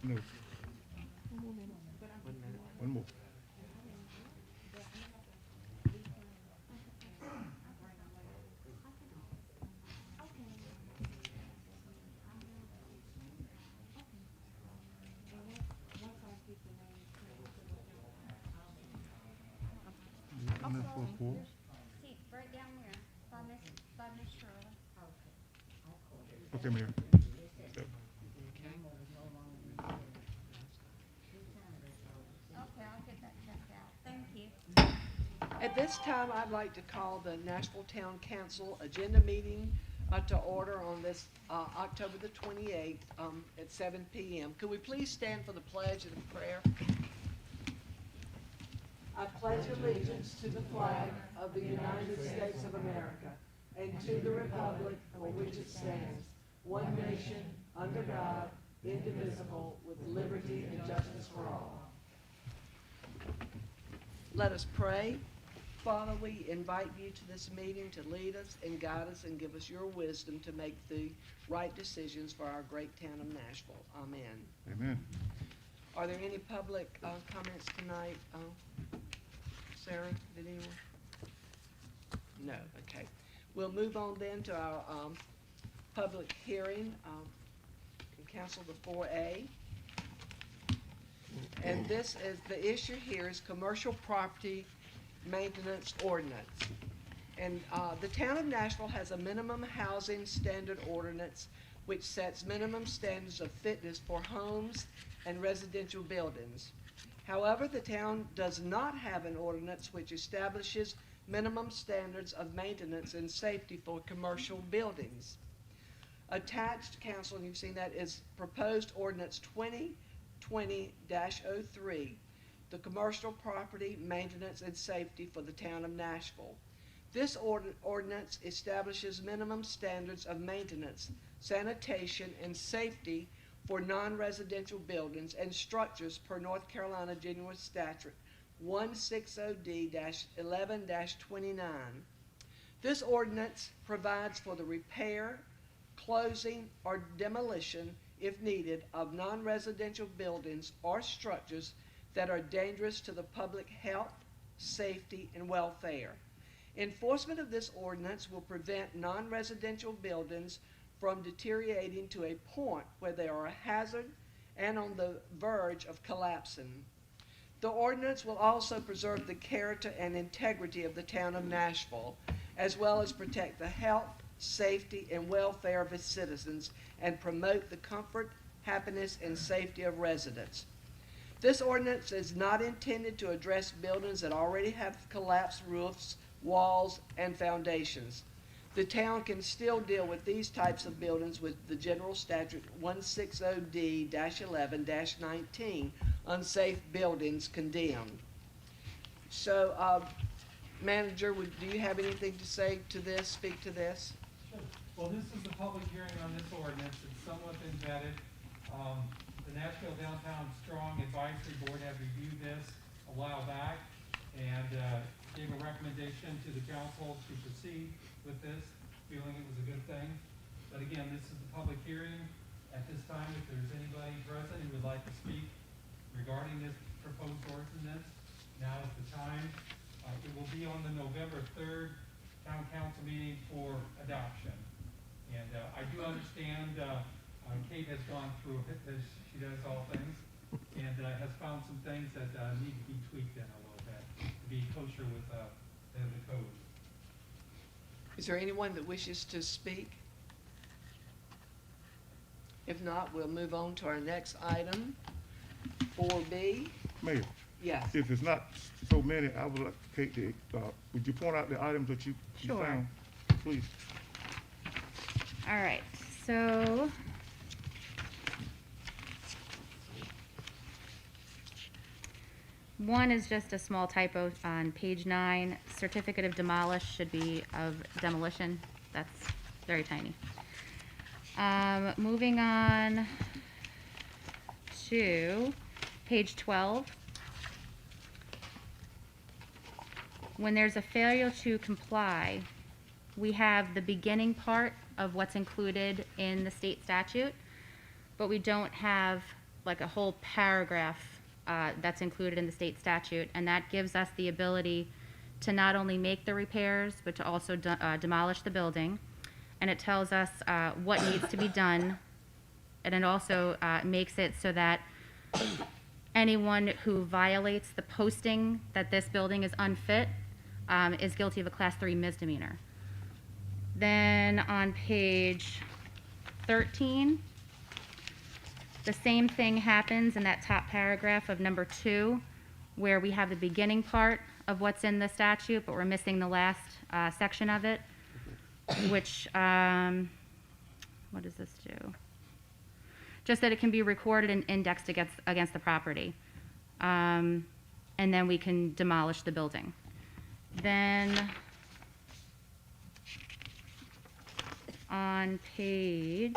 No. One more. And that's for four. See, right down there, by Miss Shirley. Okay, Mayor. Okay, I'll get that checked out. Thank you. At this time, I'd like to call the Nashville Town Council agenda meeting to order on this October the 28th at 7 p.m. Could we please stand for the pledge and the prayer? I pledge allegiance to the flag of the United States of America and to the republic for which it stands, one nation, under God, indivisible, with liberty and justice for all. Let us pray. Father, we invite you to this meeting to lead us and guide us and give us your wisdom to make the right decisions for our great town of Nashville. Amen. Amen. Are there any public comments tonight? Sarah, did anyone? No, okay. We'll move on then to our public hearing in Council the 4A. And this is, the issue here is commercial property maintenance ordinance. And the town of Nashville has a minimum housing standard ordinance which sets minimum standards of fitness for homes and residential buildings. However, the town does not have an ordinance which establishes minimum standards of maintenance and safety for commercial buildings. Attached, council, and you've seen that, is proposed ordinance 2020-03, the commercial property maintenance and safety for the town of Nashville. This ordinance establishes minimum standards of maintenance, sanitation, and safety for non-residential buildings and structures per North Carolina General Statute 160D-11-29. This ordinance provides for the repair, closing, or demolition, if needed, of non-residential buildings or structures that are dangerous to the public health, safety, and welfare. Enforcement of this ordinance will prevent non-residential buildings from deteriorating to a point where they are a hazard and on the verge of collapsing. The ordinance will also preserve the character and integrity of the town of Nashville, as well as protect the health, safety, and welfare of its citizens and promote the comfort, happiness, and safety of residents. This ordinance is not intended to address buildings that already have collapsed roofs, walls, and foundations. The town can still deal with these types of buildings with the General Statute 160D-11-19, unsafe buildings condemned. So, Manager, do you have anything to say to this, speak to this? Sure. Well, this is the public hearing on this ordinance. It's somewhat been vetted. The Nashville Downtown Strong Advisory Board had reviewed this a while back and gave a recommendation to the council to proceed with this, feeling it was a good thing. But again, this is the public hearing. At this time, if there's anybody present who would like to speak regarding this proposed ordinance, now is the time. It will be on the November 3rd town council meeting for adoption. And I do understand Kate has gone through it, as she does all things, and has found some things that need to be tweaked in a little bit to be kosher with the code. Is there anyone that wishes to speak? If not, we'll move on to our next item, 4B. Mayor, Yes. if it's not so many, I would like Kate to, would you point out the items that you Sure. found, please? All right, so one is just a small typo on page 9. Certificate of demolish should be of demolition. That's very tiny. Moving on to page 12. When there's a failure to comply, we have the beginning part of what's included in the state statute, but we don't have like a whole paragraph that's included in the state statute, and that gives us the ability to not only make the repairs, but to also demolish the building. And it tells us what needs to be done, and it also makes it so that anyone who violates the posting that this building is unfit is guilty of a Class 3 misdemeanor. Then on page 13, the same thing happens in that top paragraph of number 2, where we have the beginning part of what's in the statute, but we're missing the last section of it, which, what does this do? Just that it can be recorded and indexed against the property. And then we can demolish the building. Then on page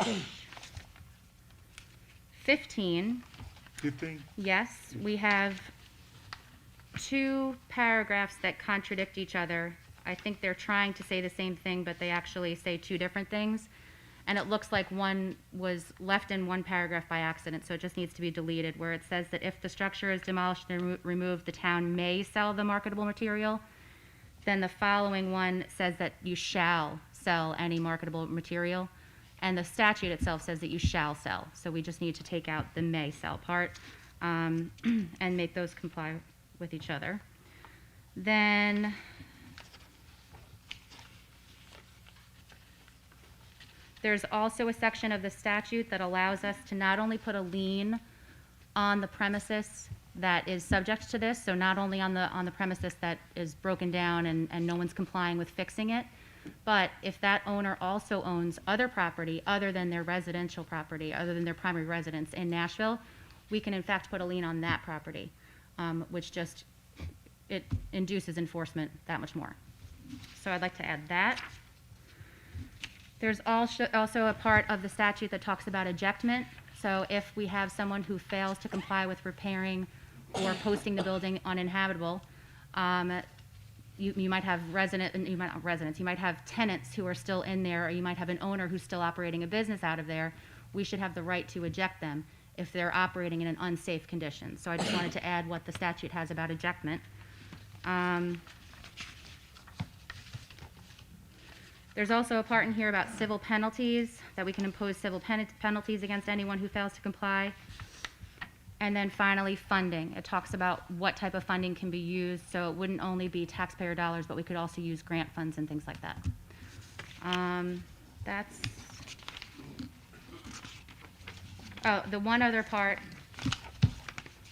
15, 15? yes, we have 2 paragraphs that contradict each other. I think they're trying to say the same thing, but they actually say 2 different things. And it looks like one was left in one paragraph by accident, so it just needs to be deleted, where it says that if the structure is demolished and removed, the town may sell the marketable material. Then the following one says that you shall sell any marketable material, and the statute itself says that you shall sell. So we just need to take out the may sell part and make those comply with each other. Then there's also a section of the statute that allows us to not only put a lien on the premises that is subject to this, so not only on the premises that is broken down and no one's complying with fixing it, but if that owner also owns other property other than their residential property, other than their primary residence in Nashville, we can in fact put a lien on that property, which just, it induces enforcement that much more. So I'd like to add that. There's also a part of the statute that talks about ejectment. So if we have someone who fails to comply with repairing or posting the building uninhabitable, you might have you might have tenants who are still in there, or you might have an owner who's still operating a business out of there. We should have the right to eject them if they're operating in an unsafe condition. So I just wanted to add what the statute has about ejectment. There's also a part in here about civil penalties, that we can impose civil penalties against anyone who fails to comply. And then finally, funding. It talks about what type of funding can be used, so it wouldn't only be taxpayer dollars, but we could also use grant funds and things like that. The one other part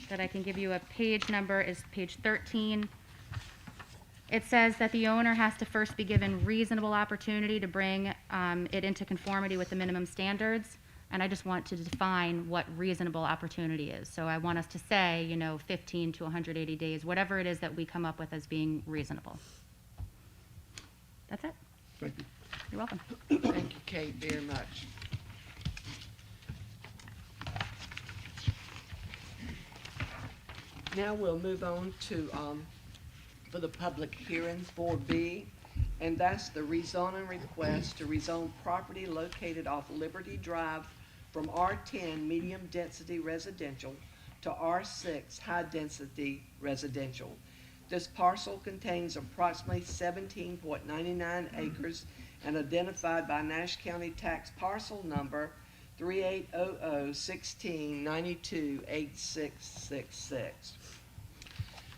that I can give you a page number is page 13. It says that the owner has to first be given reasonable opportunity to bring it into conformity with the minimum standards, and I just want to define what reasonable opportunity is. So I want us to say, 15 to 180 days, whatever it is that we come up with as being reasonable. That's it. Thank you. You're welcome. Thank you, Kate, very much. Now we'll move on to, for the public hearing, 4B, and that's the rezoning request to rezone property located off Liberty Drive from R10 medium-density residential to R6 high-density residential. This parcel contains approximately 17.99 acres and identified by Nash County Tax Parcel Number 3800-1692-8666.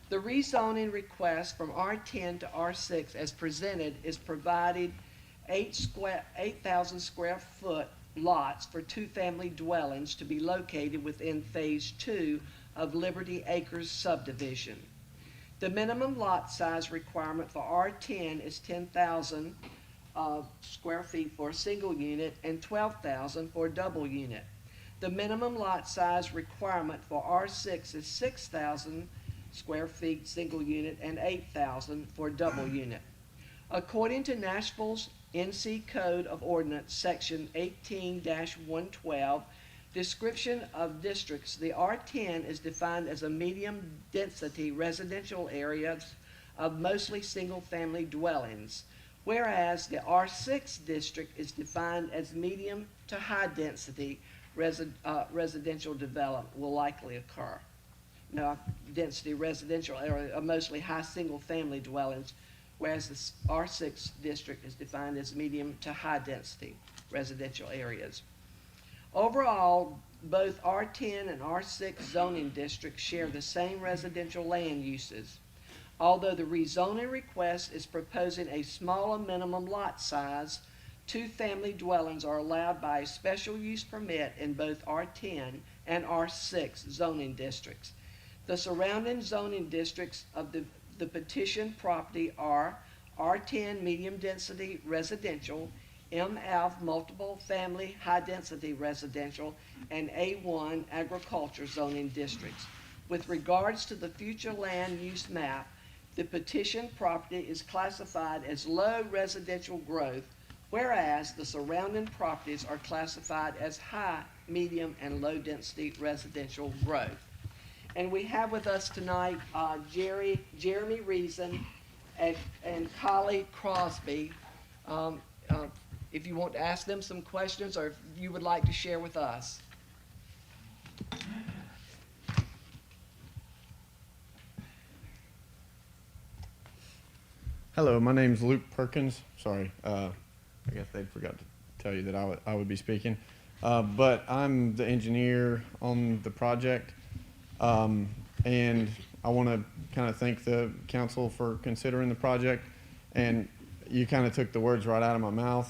The rezoning request from R10 to R6 as presented is provided 8,000 square foot lots for 2-family dwellings to be located within Phase 2 of Liberty Acres subdivision. The minimum lot size requirement for R10 is 10,000 square feet for a single unit and 12,000 for a double unit. The minimum lot size requirement for R6 is 6,000 square feet single unit and 8,000 for a double unit. According to Nashville's NC Code of Ordinance, Section 18-112, description of districts, the R10 is defined as a medium-density residential area of mostly single-family dwellings, whereas the R6 district is defined as medium to high-density residential development will likely occur. Now, density residential area are mostly high single-family dwellings, whereas the R6 district is defined as medium to high-density residential areas. Overall, both R10 and R6 zoning districts share the same residential land uses. Although the rezoning request is proposing a smaller minimum lot size, two-family dwellings are allowed by a special use permit in both R10 and R6 zoning districts. The surrounding zoning districts of the petition property are R10 medium-density residential, MF multiple family high-density residential, and A1 agriculture zoning districts. With regards to the future land use map, the petition property is classified as low residential growth, whereas the surrounding properties are classified as high, medium, and low-density residential growth. And we have with us tonight Jeremy Reason and Collie Crosby. If you want to ask them some questions or if you would like to share with us. Hello, my name's Luke Perkins. Sorry, I guess they forgot to tell you that I would be speaking. But I'm the engineer on the project, and I want to kind of thank the council for considering the project. And you kind of took the words right out of my mouth.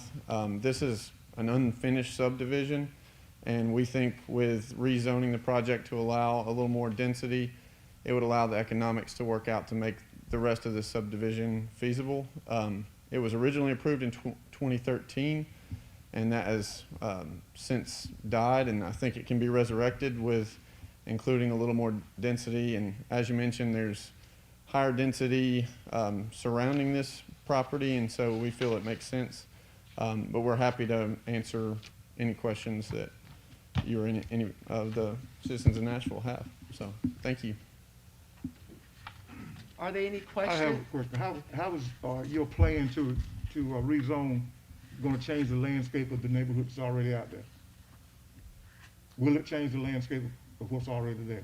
This is an unfinished subdivision, and we think with rezoning the project to allow a little more density, it would allow the economics to work out to make the rest of the subdivision feasible. It was originally approved in 2013, and that has since died, and I think it can be resurrected with including a little more density. And as you mentioned, there's higher density surrounding this property, and so we feel it makes sense. But we're happy to answer any questions that you or any of the citizens of Nashville have. So thank you. Are there any I questions? have a question. How is your plan to rezone going to change the landscape of the neighborhood that's already out there? Will it change the landscape of what's already there?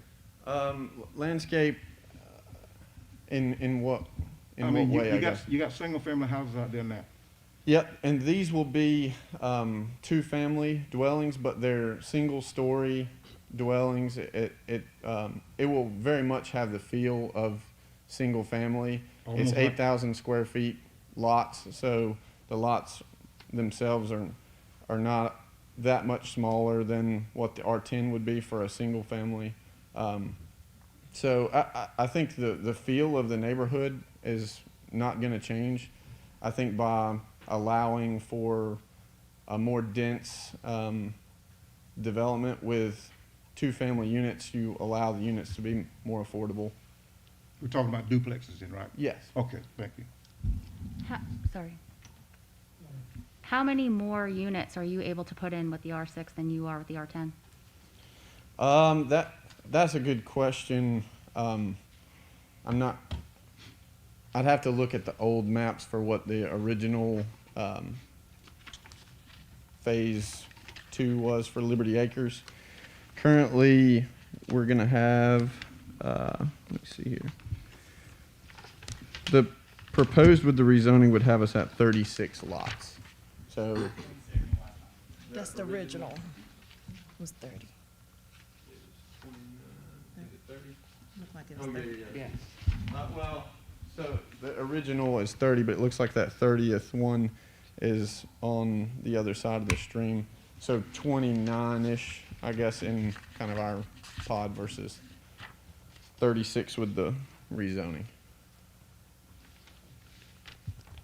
Landscape in what I mean, way? you got single-family houses out there now. Yep, and these will be two-family dwellings, but they're single-story dwellings. It will very much have the feel of single-family. It's 8,000 square feet lots, so the lots themselves are not that much smaller than what the R10 would be for a single-family. So I think the feel of the neighborhood is not going to change. I think by allowing for a more dense development with two-family units, you allow the units to be more affordable. We're talking about duplexes then, right? Yes. Okay, thank you. Sorry. How many more units are you able to put in with the R6 than you are with the R10? That's a good question. I'd have to look at the old maps for what the original phase 2 was for Liberty Acres. Currently, we're gonna have, let me see here. The proposed with the rezoning would have us at 36 lots. So That's the original, was 30. Looked like it was 30. Yeah. Well, so the original is 30, but it looks like that 30th one is on the other side of the stream. So 29-ish, I guess, in kind of our pod versus 36 with the rezoning.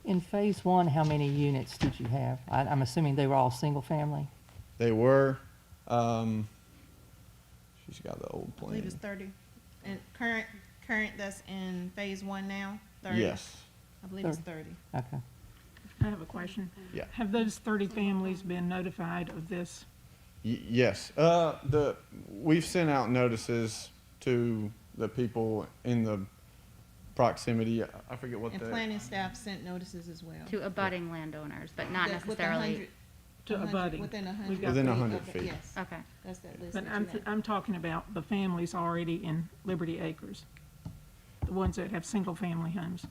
In phase 1, how many units did you have? I'm assuming they were all single family? They were, she's got the old I believe it's plan. 30. And current that's in phase 1 now, 30? Yes, I believe it's 30. Okay. I have a question. yeah. Have those 30 families been notified of this? Yes, we've sent out notices to the people in the proximity. I forget what And the. planning staff sent notices as well. To abutting landowners, but not With the necessarily. to abutting. Within 100. We've got Within feet 100 of it, feet. Yes, Okay. that's that list But that you have. I'm talking about the families already in Liberty Acres, the ones that have single-family homes.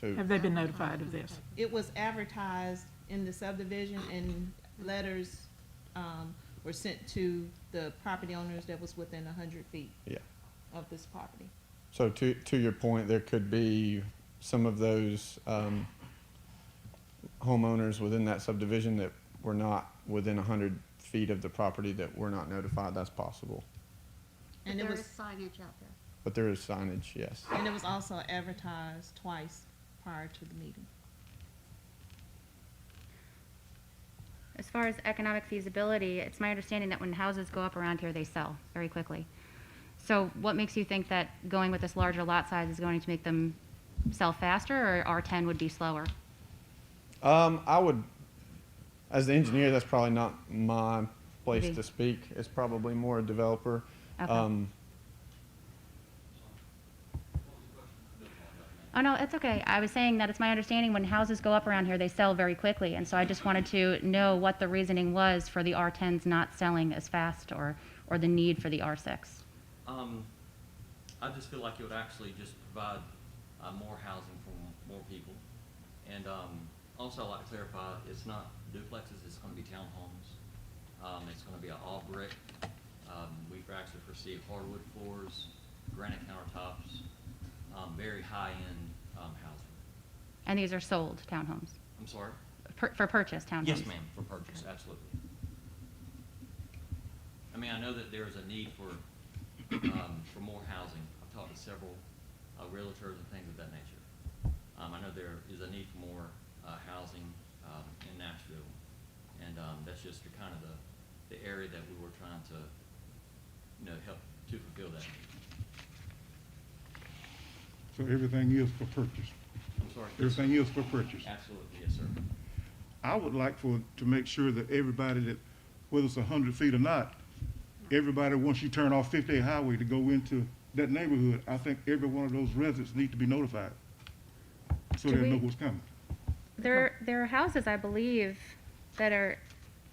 So, Have they been notified of this? It was advertised in the subdivision and letters, were sent to the property owners that was within 100 feet yeah. of this property. So to your point, there could be some of those homeowners within that subdivision that were not within 100 feet of the property that were not notified. That's possible. But And it there was, is signage out there. But there is signage, yes. and it was also advertised twice prior to the meeting. As far as economic feasibility, it's my understanding that when houses go up around here, they sell very quickly. So what makes you think that going with this larger lot size is going to make them sell faster, or R10 would be slower? I would, as the engineer, that's probably not my place Okay. to speak. It's probably more a developer. Okay. Oh, no, it's okay. I was saying that it's my understanding when houses go up around here, they sell very quickly. And so I just wanted to know what the reasoning was for the R10s not selling as fast, or the need for the R6. I just feel like it would actually just provide more housing for more people. And also, I'd like to clarify, it's not duplexes, it's going to be townhomes. It's going to be all brick. We actually foresee hardwood floors, granite countertops, very high-end housing. And these are sold townhomes? I'm sorry? For purchase townhomes? Yes, ma'am, for purchase, absolutely. I mean, I know that there is a need for more housing. I've talked to several realtors and things of that nature. I know there is a need for more housing in Nashville, and that's just kind of the area that we were trying to, help to fulfill that need. So everything is for purchase. I'm sorry? Everything is for purchase. Absolutely, yes, sir. I would like to make sure that everybody that, whether it's 100 feet or not, everybody, once you turn off 58 Highway to go into that neighborhood, I think every one of those residents need to be notified, so Do they know we- what's coming. There are houses, I believe, that are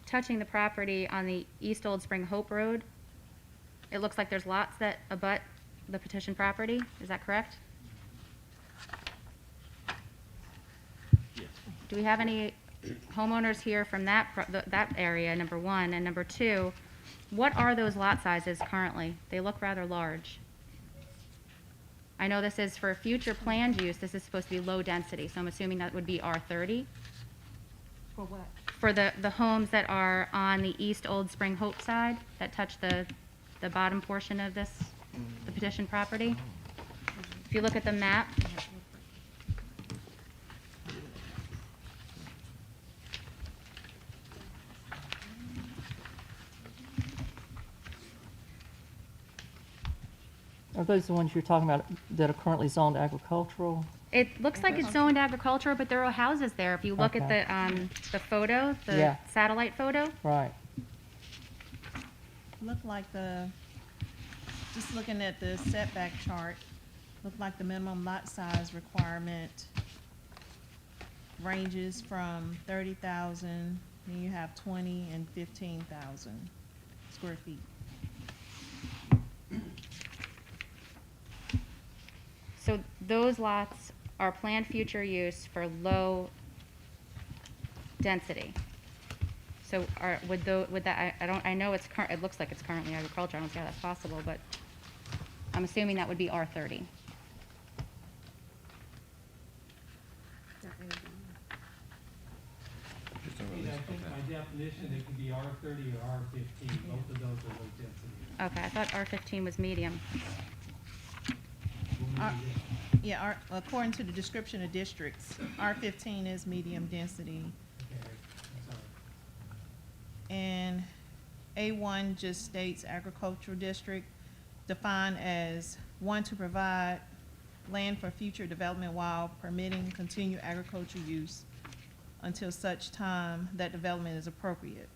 touching the property on the East Old Spring Hope Road. It looks like there's lots that abut the petition property. Is that correct? Yes. Do we have any homeowners here from that area, number one? And number two, what are those lot sizes currently? They look rather large. I know this is for future planned use. This is supposed to be low density, so I'm assuming that would be R30. For what? For the homes that are on the East Old Spring Hope side, that touch the bottom portion of this, the petition property. If you look at the map, Are those the ones you're talking about that are currently zoned agricultural? it looks like it's zoned agricultural, but there are houses there. If you look at Okay. the photo, the Yeah. satellite photo, Right. Look like just looking at the setback chart, look like the minimum lot size requirement ranges from 30,000, then you have 20 and 15,000 square feet. so those lots are planned future use for low density. So would that, I know it looks like it's currently agriculture, I don't see how that's possible, but I'm assuming that would be R30. I think by definition, it can be R30 or R15, both of those are low density. Okay, I thought R15 was medium. Yeah, according to the description of districts, R15 is medium density, Okay, I'm sorry. and A1 just states agricultural district, defined as one to provide land for future development while permitting continued agricultural use until such time that development is appropriate.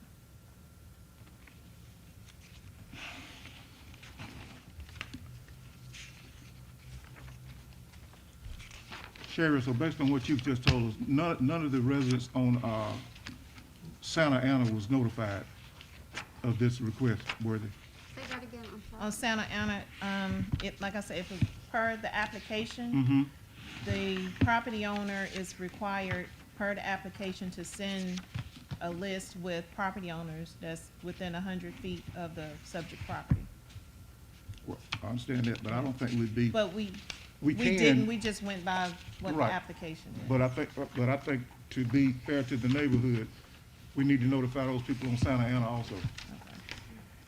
Sherry, so based on what you've just told us, none of the residents on Santa Ana was notified of this request, Worthy? Say that again, I'm sorry. On Santa Ana, like I said, if it's per the application, Mm-hmm. the property owner is required, per the application, to send a list with property owners that's within 100 feet of the subject property. Well, I understand that, but I don't think we'd be, But we we didn't, can, we just went by what the Right. application is. but I think to be fair to the neighborhood, we need to notify those people on Santa Ana also.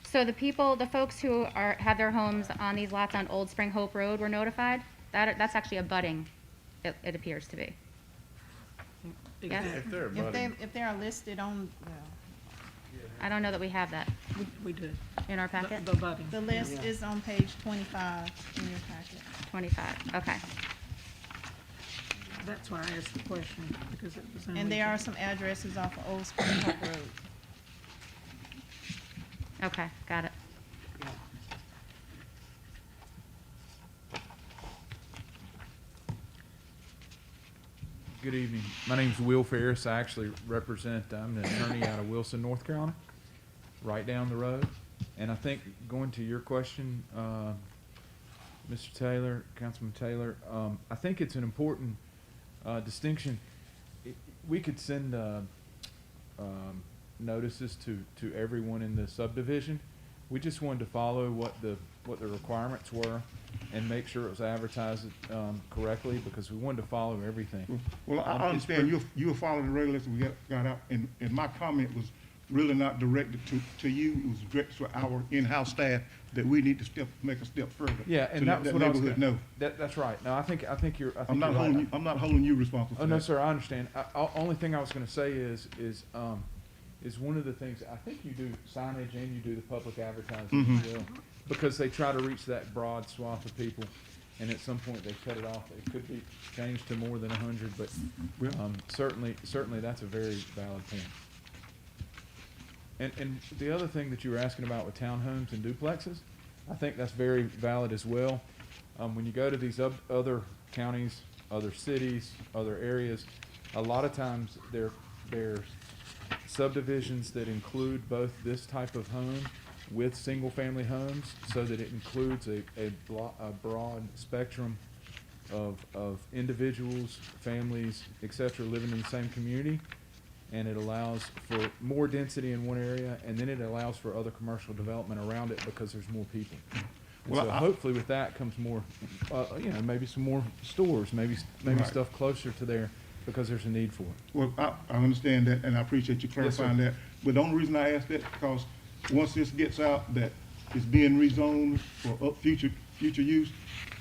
So the folks who have their homes on these lots on Old Spring Hope Road were notified? That's actually abutting, it appears to be. Yes? If they're abutting, If they are listed on, I don't know that we have that We do. in our packet. The budding. the list is on page 25 in your packet. 25, okay. That's why I asked the question, because it was. And there are some addresses off of Old Spring Hope Road. Okay, got it. Good evening. My name's Will Ferris. I actually I'm an attorney out of Wilson, North Carolina, right down the road. And I think going to your question, Mr. Taylor, Councilman Taylor, I think it's an important distinction. We could send notices to everyone in the subdivision. We just wanted to follow what the requirements were and make sure it was advertised correctly, because we wanted to follow everything. Well, I It's understand you were following the regulations we got out, and my comment was really not directed to you. It was directed to our in-house staff that we need to make a step further. Yeah, to and let that's what I was neighborhood gonna, know. that's right. No, I think you're, I'm not holding you, I'm not holding you responsible for Oh, that. no, sir, I understand. Only thing I was gonna say is one of the things, I think you do signage and you do the public advertising Mhm. as well. Because they try to reach that broad swath of people, and at some point they cut it off. It could be changed to more than 100, but, Well- certainly that's a very valid point. And the other thing that you were asking about with townhomes and duplexes, I think that's very valid as well. When you go to these other counties, other cities, other areas, a lot of times they're subdivisions that include both this type of home with single-family homes, so that it includes a broad spectrum of individuals, families, et cetera, living in the same community. And it allows for more density in one area, and then it allows for other commercial development around it because there's more people. And Well, so I- hopefully with that comes more, maybe some more stores, maybe Right. stuff closer to there, because there's a need for it. Well, I understand that, and I appreciate you Yes, sir. clarifying that. But the only reason I ask that, because once this gets out that it's being rezoned for future use,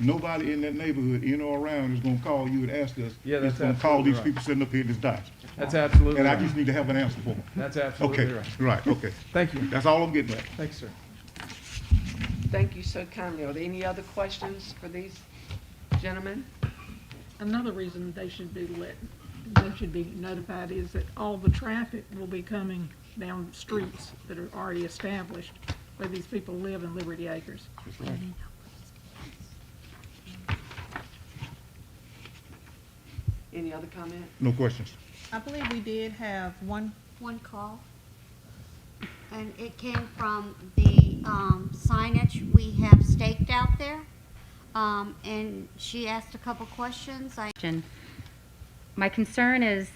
nobody in that neighborhood, in or around, is gonna call you and ask us. Yeah, that's It's gonna call absolutely these right. people sitting up here in this dodge. That's absolutely And I right. just need to have an answer for them. That's absolutely Okay, right. right, okay. Thank you. That's all I'm getting at. Thanks, sir. Thank you so kindly. Are there any other questions for these gentlemen? Another reason they should be notified is that all the traffic will be coming down streets that are already established where these people live in Liberty Acres. That's right. Any other comment? No questions. I believe we did have one, One call. And it came from the signage we have staked out there. And she asked a couple questions. My concern is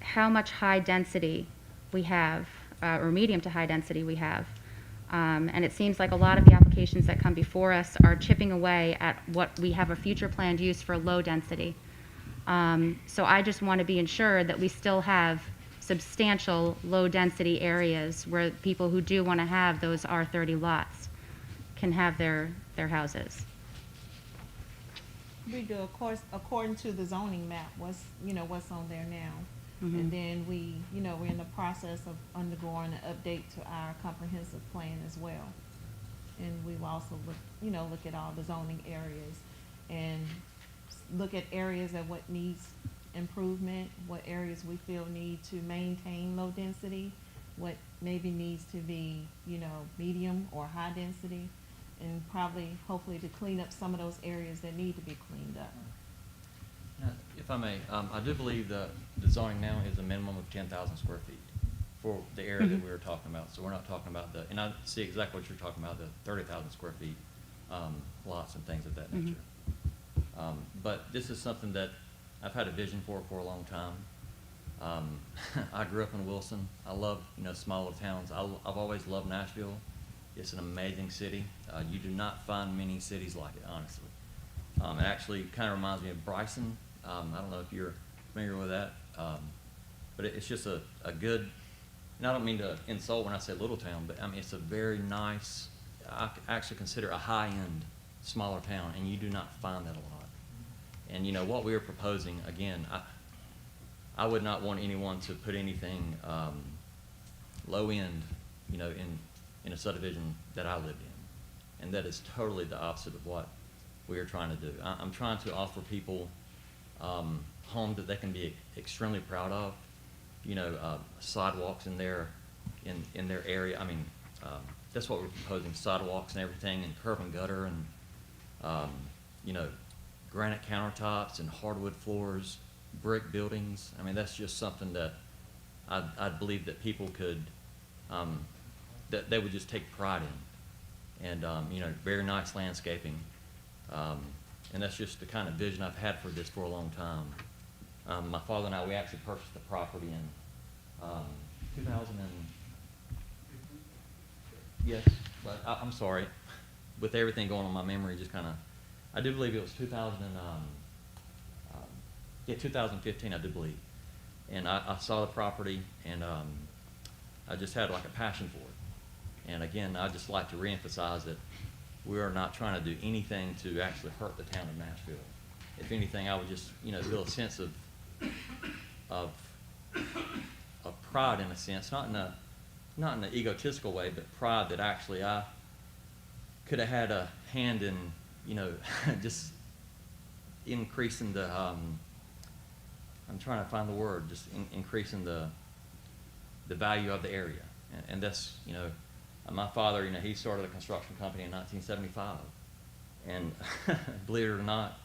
how much high density we have, or medium to high density we have. And it seems like a lot of the applications that come before us are chipping away at what we have a future planned use for low density. So I just want to be ensured that we still have substantial low-density areas where people who do want to have those R30 lots can have their houses. we do, of course, according to the zoning map, what's on there now. And then we're in the process of undergoing an update to our comprehensive plan as well. And we've also look at all the zoning areas and look at areas that what needs improvement, what areas we feel need to maintain low density, what maybe needs to be, medium or high density, and hopefully to clean up some of those areas that need to be cleaned up. If I may, I do believe the zoning now is a minimum of 10,000 square feet for the area that we were talking about. So we're not talking about and I see exactly what you're talking about, the 30,000 square feet lots and things of that nature. But this is something that I've had a vision for a long time. I grew up in Wilson. I love, smaller towns. I've always loved Nashville. It's an amazing city. You do not find many cities like it, honestly. It actually kind of reminds me of Bryson. I don't know if you're familiar with that, but it's just a good, and I don't mean to insult when I say little town, but I mean, it's a very nice, I actually consider a high-end, smaller town, and you do not find that a lot. And what we are proposing, again, I would not want anyone to put anything low-end, in a subdivision that I lived in. And that is totally the opposite of what we are trying to do. I'm trying to offer people homes that they can be extremely proud of, sidewalks in their area. I mean, that's what we're proposing, sidewalks and everything, and curb and gutter, and granite countertops and hardwood floors, brick buildings. I mean, that's just something that I believe that people could, that they would just take pride in. And, very nice landscaping. And that's just the kind of vision I've had for this for a long time. My father and I, we actually purchased the property in 2000 and, yes, but I'm sorry. With everything going on, my memory just kind of, I do believe it was 2015, I do believe. And I saw the property, and I just had like a passion for it. And again, I'd just like to reemphasize that we are not trying to do anything to actually hurt the town of Nashville. If anything, I would just, feel a sense of pride in a sense, not in an egotistical way, but pride that actually I could have had a hand in, just increasing the, I'm trying to find the word, just increasing the value of the area. And that's, my father, he started a construction company in 1975. And believe it or not,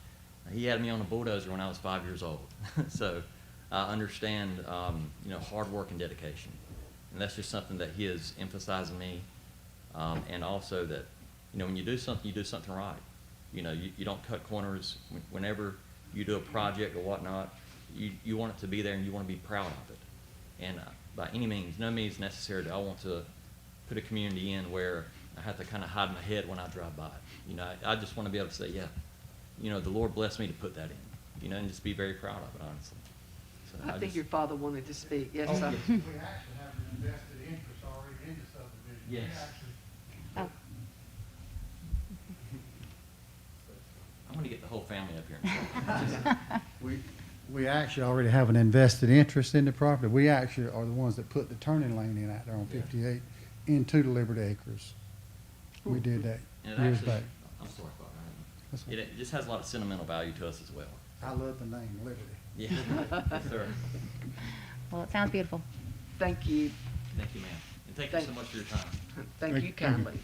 he had me on a bulldozer when I was 5 years old. So I understand, hard work and dedication. And that's just something that he has emphasized in me. And also that, when you do something right. You don't cut corners. Whenever you do a project or whatnot, you want it to be there and you want to be proud of it. And by any means, no means necessary do I want to put a community in where I have to kind of hide my head when I drive by it. I just want to be able to say, yeah, the Lord blessed me to put that in, and just be very proud of it, honestly. So I think your father wanted to speak. Yes, Oh, sir. yes. We actually have an invested interest already in the subdivision. Yes. Oh. I'm going to get the whole family up here. We actually already have an invested interest in the property. We actually are the ones that put the turning lane in out there on 58 into the Liberty Acres. We did that And it years actually, back. I'm sorry, Father. That's all. It just has a lot of sentimental value to us as well. I love the name Liberty. Yeah, yes, sir. Well, it sounds beautiful. Thank you. Thank you, ma'am. And thank you so much for your time. Thank you kindly.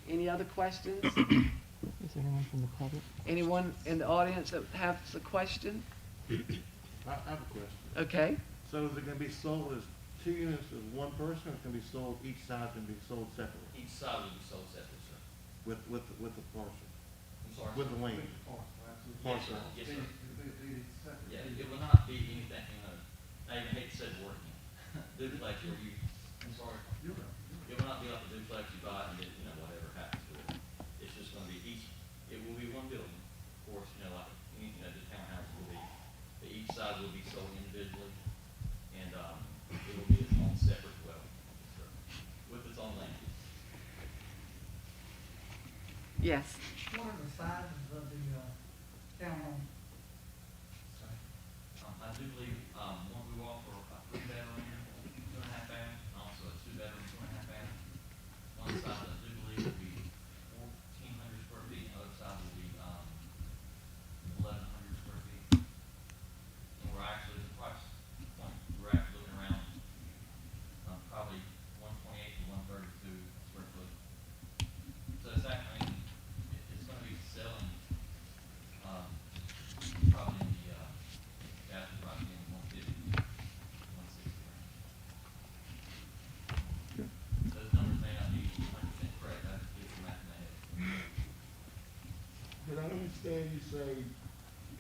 Any other questions? Is there anyone from the public? Anyone in the audience that has a question? I have a question. Okay. So is it gonna be sold as 2 units of one person, or can be sold, each side can be sold separately? Each side will be sold separate, sir. With the parcel, I'm sorry. with the land? Yes, Parcel. sir. Yes, sir. Yeah, it will not be anything, I even hate to say the word again. Duplex where you, I'm sorry. It will not be like a duplex you buy and then, whatever happens to it. It's just gonna be it will be one building. Of course, like any, the townhouse will be, but each side will be sold individually. And, it will be its own separate dwelling, sir, with its own land. Yes. What are the sizes of the townhome? I do believe, one we offer a 3-bedroom, 2.5 bath, and also a 2-bedroom, 2.5 bath. One side I do believe will be 1,400 square feet, and the other side will be, 1,100 square feet. And we're actually, the price point, we're actually looking around, probably 128 to 132 square foot. So it's actually, it's gonna be selling, probably in the, understand you say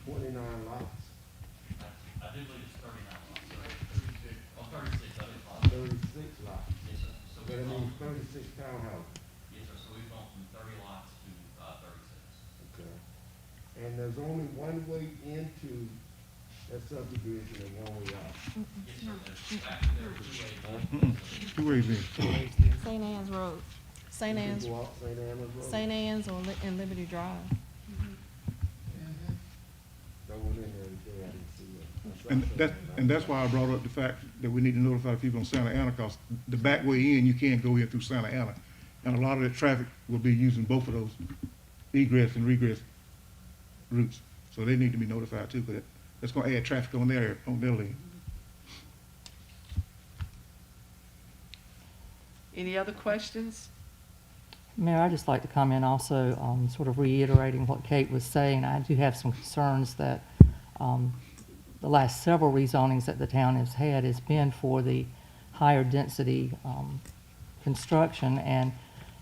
29 lots, I do believe it's 39 lots, sir. 36, I think, 36 lots. Yes, sir. So That we've means gone, 36 townhouses. yes, sir, so we've gone from 30 lots to 36. Okay. And there's only one way into that subdivision and one way out. Yes, sir. There's actually, there are 2 ways. 2 ways in. St. Anne's Road. St. You can Anne's, go out St. Anne's Road. St. Anne's and Liberty Drive. I went in there today, I didn't see that. And that's why I brought up the fact that we need to notify the people in Santa Ana, because the back way in, you can't go in through Santa Ana. And a lot of that traffic will be using both of those egress and regress routes. So they need to be notified too, but that's gonna add traffic on their lane. Any other questions? Mayor, I'd just like to comment also, sort of reiterating what Kate was saying. I do have some concerns that the last several rezonings that the town has had has been for the higher density construction, and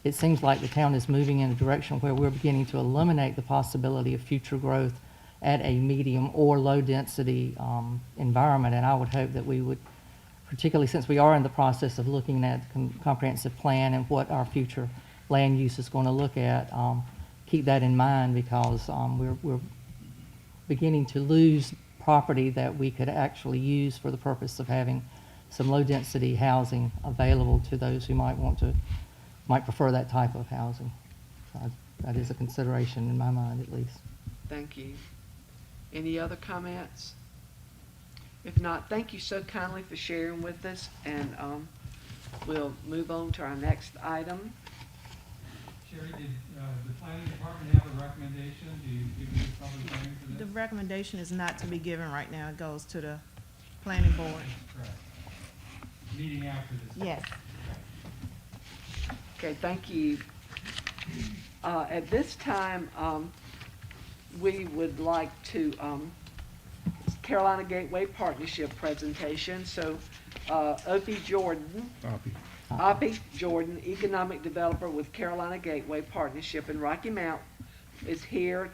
it seems like the town is moving in a direction where we're beginning to eliminate the possibility of future growth at a medium or low density environment. And I would hope that we would, particularly since we are in the process of looking at comprehensive plan and what our future land use is going to look at, keep that in mind, because we're beginning to lose property that we could actually use for the purpose of having some low-density housing available to those who might prefer that type of housing. So that is a consideration in my mind, at least. Thank you. Any other comments? If not, thank you so kindly for sharing with us, and we'll move on to our next item. Sherry, did the planning department have a recommendation? Do you give me a public hearing for this? The recommendation is not to be given right now. It goes to the planning board. Correct. Meeting after this. Yes. Okay, thank you. At this time, we would like to, Carolina Gateway Partnership presentation. So, Opie Jordan, Oppie Jordan, economic developer with Carolina Gateway Partnership in Rocky Mount, is here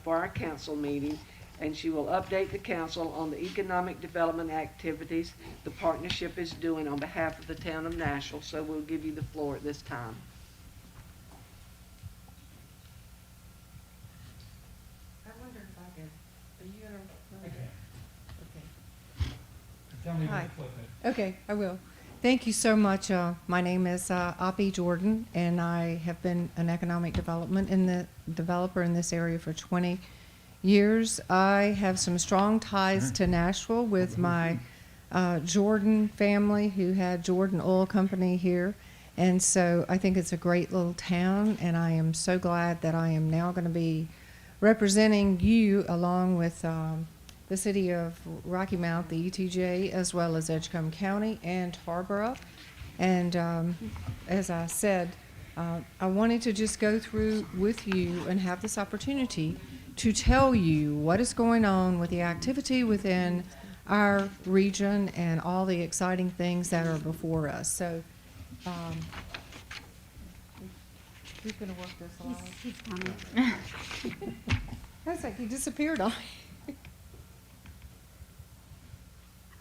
for our council meeting, and she will update the council on the economic development activities the partnership is doing on behalf of the town of Nashville. So we'll give you the floor at this time. I wondered if I could, are you gonna? Okay. Okay. Tell me when Hi. to flip it. Okay, I will. Thank you so much. My name is Oppie Jordan, and I have been an economic developer in this area for 20 years. I have some strong ties to Nashville with my Jordan family, who had Jordan Oil Company here. And so I think it's a great little town, and I am so glad that I am now going to be representing you along with the city of Rocky Mount, the ETJ, as well as Edgecombe County and Tarboro. And as I said, I wanted to just go through with you and have this opportunity to tell you what is going on with the activity within our region and all the exciting things that are before us. So, who's going to work this along? He's coming. That's like he disappeared on me.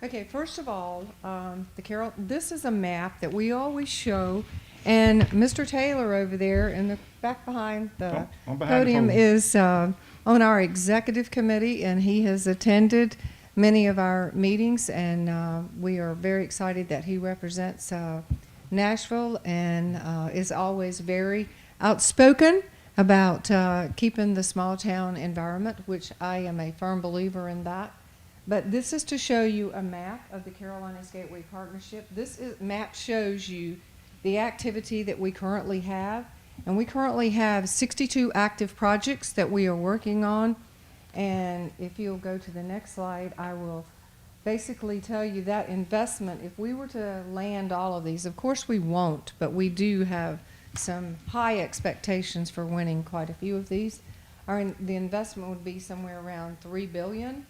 Okay, first of all, this is a map that we always show, and Mr. Taylor over there in the back behind the I'm behind the podium podium. is on our executive committee, and he has attended many of our meetings, and we are very excited that he represents Nashville and is always very outspoken about keeping the small town environment, which I am a firm believer in that. But this is to show you a map of the Carolinas Gateway Partnership. Map shows you the activity that we currently have. And we currently have 62 active projects that we are working on. And if you'll go to the next slide, I will basically tell you that investment, if we were to land all of these, of course we won't, but we do have some high expectations for winning quite a few of these. The investment would be somewhere around $3 billion.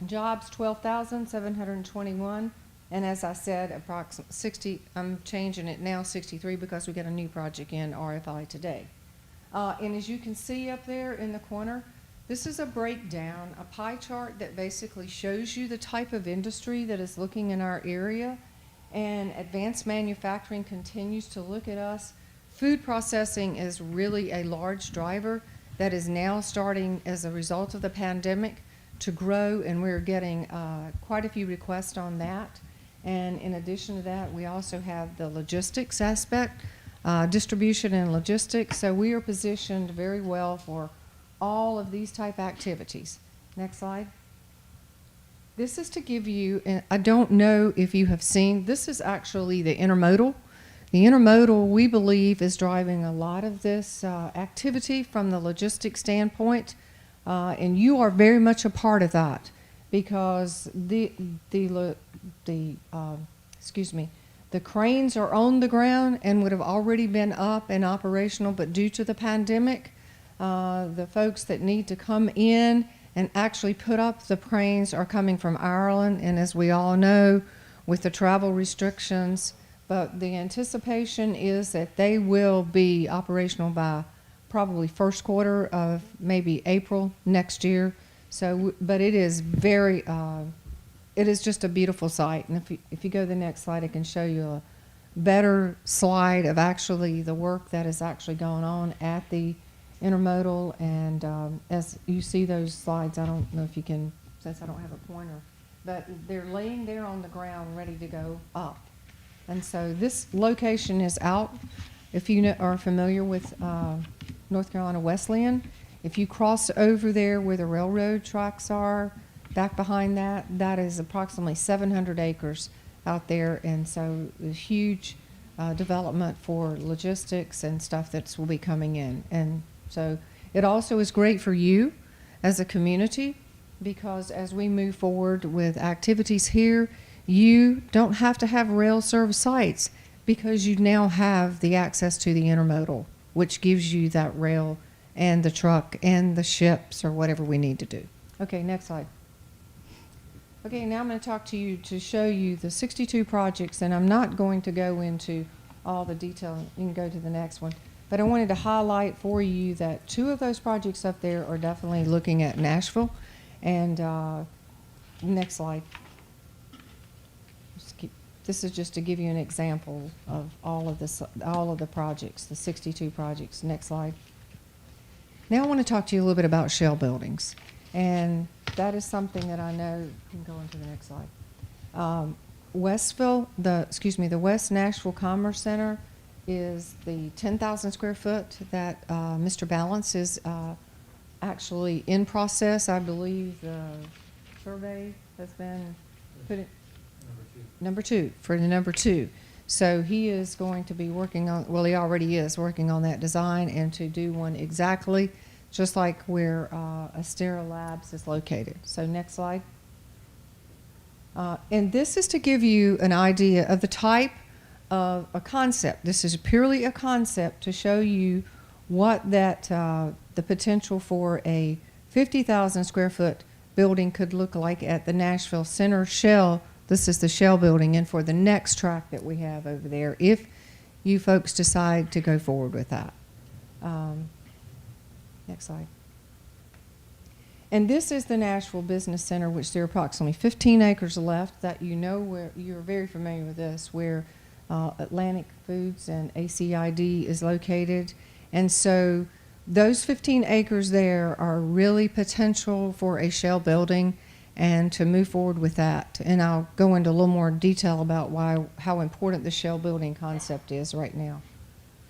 Jobs, 12,721. And as I said, approximately 60, I'm changing it now, 63, because we got a new project in RFI today. And as you can see up there in the corner, this is a breakdown, a pie chart that basically shows you the type of industry that is looking in our area. And advanced manufacturing continues to look at us. Food processing is really a large driver that is now starting as a result of the pandemic to grow, and we're getting quite a few requests on that. And in addition to that, we also have the logistics aspect, distribution and logistics. So we are positioned very well for all of these type activities. Next slide. This is to give you, and I don't know if you have seen, this is actually the intermodal. The intermodal, we believe, is driving a lot of this activity from the logistics standpoint, and you are very much a part of that because the cranes are on the ground and would have already been up and operational, but due to the pandemic, the folks that need to come in and actually put up the cranes are coming from Ireland, and as we all know, with the travel restrictions, but the anticipation is that they will be operational by probably first quarter of maybe April next year. So, but it is very, it is just a beautiful sight. And if you go to the next slide, I can show you a better slide of actually the work that is actually going on at the intermodal. And as you see those slides, I don't know if you can, since I don't have a pointer, but they're laying there on the ground ready to go up. And so this location is out. If you are familiar with North Carolina Wesleyan, if you cross over there where the railroad tracks are, back behind that, that is approximately 700 acres out there. And so a huge development for logistics and stuff that will be coming in. And so it also is great for you as a community because as we move forward with activities here, you don't have to have rail service sites because you now have the access to the intermodal, which gives you that rail and the truck and the ships or whatever we need to do. Okay, next slide. Okay, now I'm going to talk to you to show you the 62 projects, and I'm not going to go into all the detail. You can go to the next one. But I wanted to highlight for you that 2 of those projects up there are definitely looking at Nashville. And next slide. This is just to give you an example of all of the projects, the 62 projects. Next slide. Now I want to talk to you a little bit about shell buildings. And that is something that I know, you can go into the next slide. The West Nashville Commerce Center is the 10,000 square foot that Mr. Balance is actually in process. I believe the survey has been put in. Number two. So he is going to be working on, well, he already is working on that design and to do one exactly just like where Astera Labs is located. So next slide. And this is to give you an idea of the type of a concept. This is purely a concept to show you what that the potential for a 50,000 square foot building could look like at the Nashville Center Shell. This is the Shell building, and for the next track that we have over there, if you folks decide to go forward with that. Next slide. And this is the Nashville Business Center, which there are approximately 15 acres left that you know where, you're very familiar with this, where Atlantic Foods and ACID is located. And so those 15 acres there are really potential for a shell building and to move forward with that. And I'll go into a little more detail about how important the shell building concept is right now.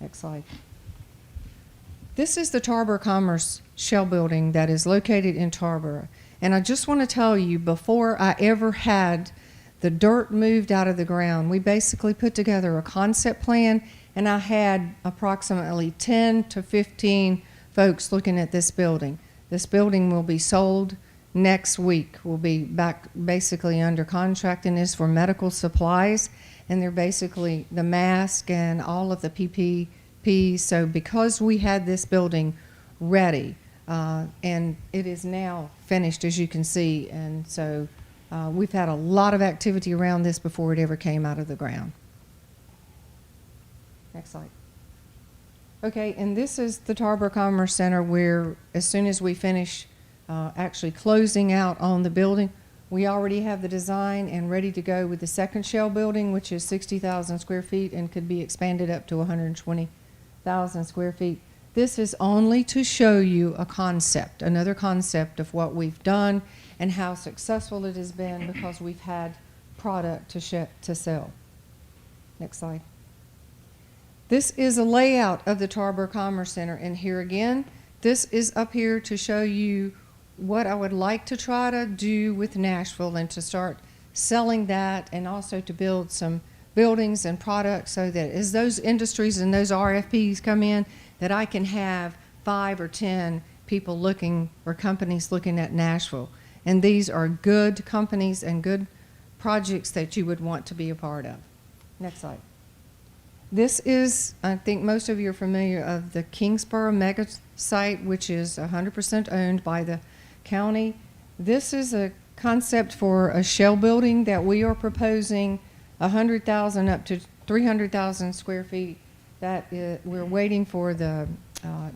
Next slide. This is the Tarboro Commerce Shell building that is located in Tarboro. And I just want to tell you, before I ever had the dirt moved out of the ground, we basically put together a concept plan, and I had approximately 10 to 15 folks looking at this building. This building will be sold next week. We'll be back basically under contract, and is for medical supplies, and they're basically the mask and all of the PPE. So because we had this building ready, and it is now finished, as you can see, and so we've had a lot of activity around this before it ever came out of the ground. Next slide. Okay, and this is the Tarboro Commerce Center where, as soon as we finish actually closing out on the building, we already have the design and ready to go with the second shell building, which is 60,000 square feet and could be expanded up to 120,000 square feet. This is only to show you a concept, another concept of what we've done and how successful it has been because we've had product to sell. Next slide. This is a layout of the Tarboro Commerce Center, and here again, this is up here to show you what I would like to try to do with Nashville and to start selling that, and also to build some buildings and products so that as those industries and those RFPs come in, that I can have 5 or 10 people looking, or companies looking at Nashville. And these are good companies and good projects that you would want to be a part of. Next slide. This is, I think most of you are familiar of the Kingsborough mega site, which is 100% owned by the county. This is a concept for a shell building that we are proposing 100,000 up to 300,000 square feet. That is, we're waiting for the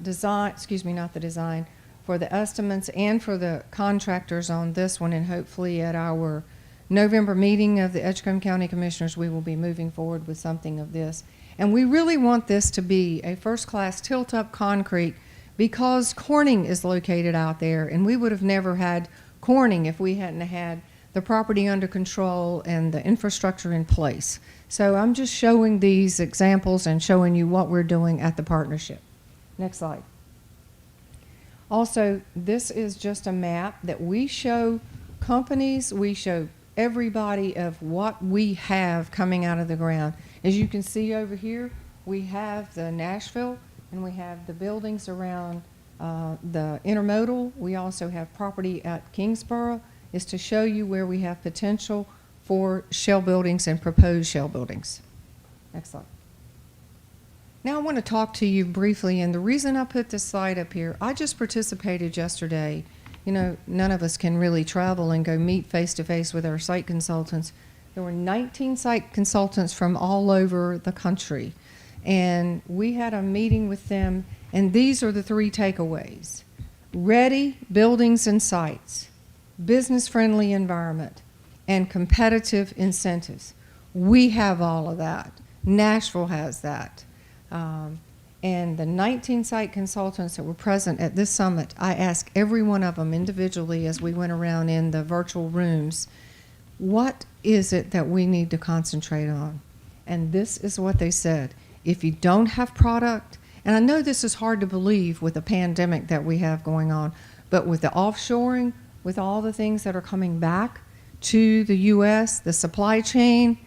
design, excuse me, not the design, for the estimates and for the contractors on this one, and hopefully at our November meeting of the Edgecombe County Commissioners, we will be moving forward with something of this. And we really want this to be a first-class tilt-up concrete because Corning is located out there, and we would have never had Corning if we hadn't had the property under control and the infrastructure in place. So I'm just showing these examples and showing you what we're doing at the partnership. Next slide. Also, this is just a map that we show companies, we show everybody of what we have coming out of the ground. As you can see over here, we have the Nashville, and we have the buildings around the intermodal. We also have property at Kingsborough, is to show you where we have potential for shell buildings and proposed shell buildings. Next slide. Now I want to talk to you briefly, and the reason I put this slide up here, I just participated yesterday. You know, none of us can really travel and go meet face-to-face with our site consultants. There were 19 site consultants from all over the country, and we had a meeting with them, and these are the 3 takeaways. Ready buildings and sites, business-friendly environment, and competitive incentives. We have all of that. Nashville has that. And the 19 site consultants that were present at this summit, I asked every one of them individually as we went around in the virtual rooms, what is it that we need to concentrate on? And this is what they said. If you don't have product, and I know this is hard to believe with the pandemic that we have going on, but with the offshoring, with all the things that are coming back to the U.S., the supply chain,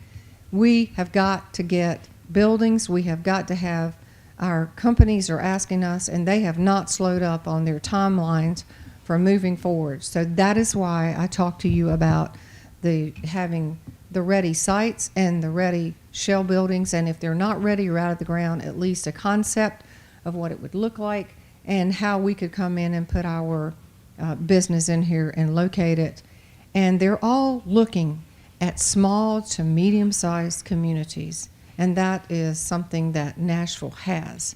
we have got to get buildings, we have got to have, our companies are asking us, and they have not slowed up on their timelines for moving forward. So that is why I talked to you about having the ready sites and the ready shell buildings, and if they're not ready or out of the ground, at least a concept of what it would look like and how we could come in and put our business in here and locate it. And they're all looking at small to medium-sized communities. And that is something that Nashville has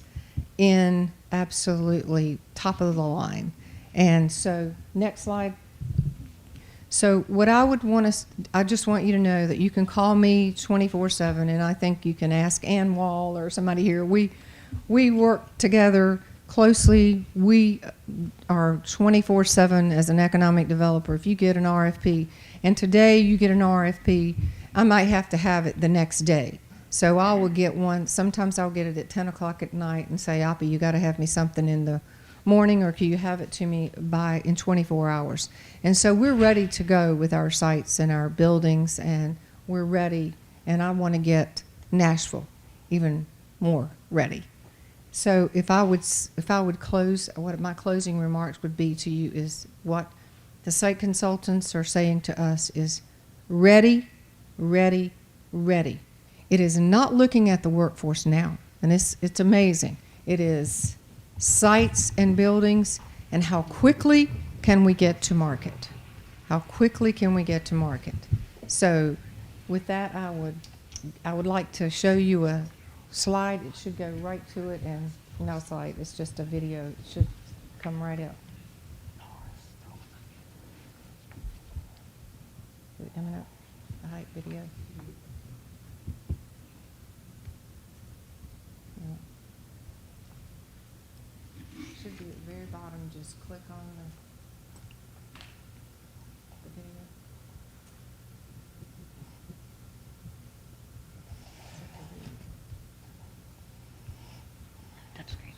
in absolutely top of the line. And so, next slide. So what I would want to, I just want you to know that you can call me 24/7, and I think you can ask Ann Wall or somebody here. We work together closely. We are 24/7 as an economic developer. If you get an RFP, and today you get an RFP, I might have to have it the next day. So I will get one, sometimes I'll get it at 10 o'clock at night and say, Oppie, you got to have me something in the morning, or can you have it to me in 24 hours? And so we're ready to go with our sites and our buildings, and we're ready, and I want to get Nashville even more ready. So if I would close, what my closing remarks would be to you is what the site consultants are saying to us is ready, ready, ready. It is not looking at the workforce now, and it's amazing. It is sites and buildings, and how quickly can we get to market? How quickly can we get to market? So with that, I would like to show you a slide. It should go right to it, and no site, it's just a video. It should come right up. Is it coming up? The height video? No. Should be at the very bottom, just click on the video. Touchscreen.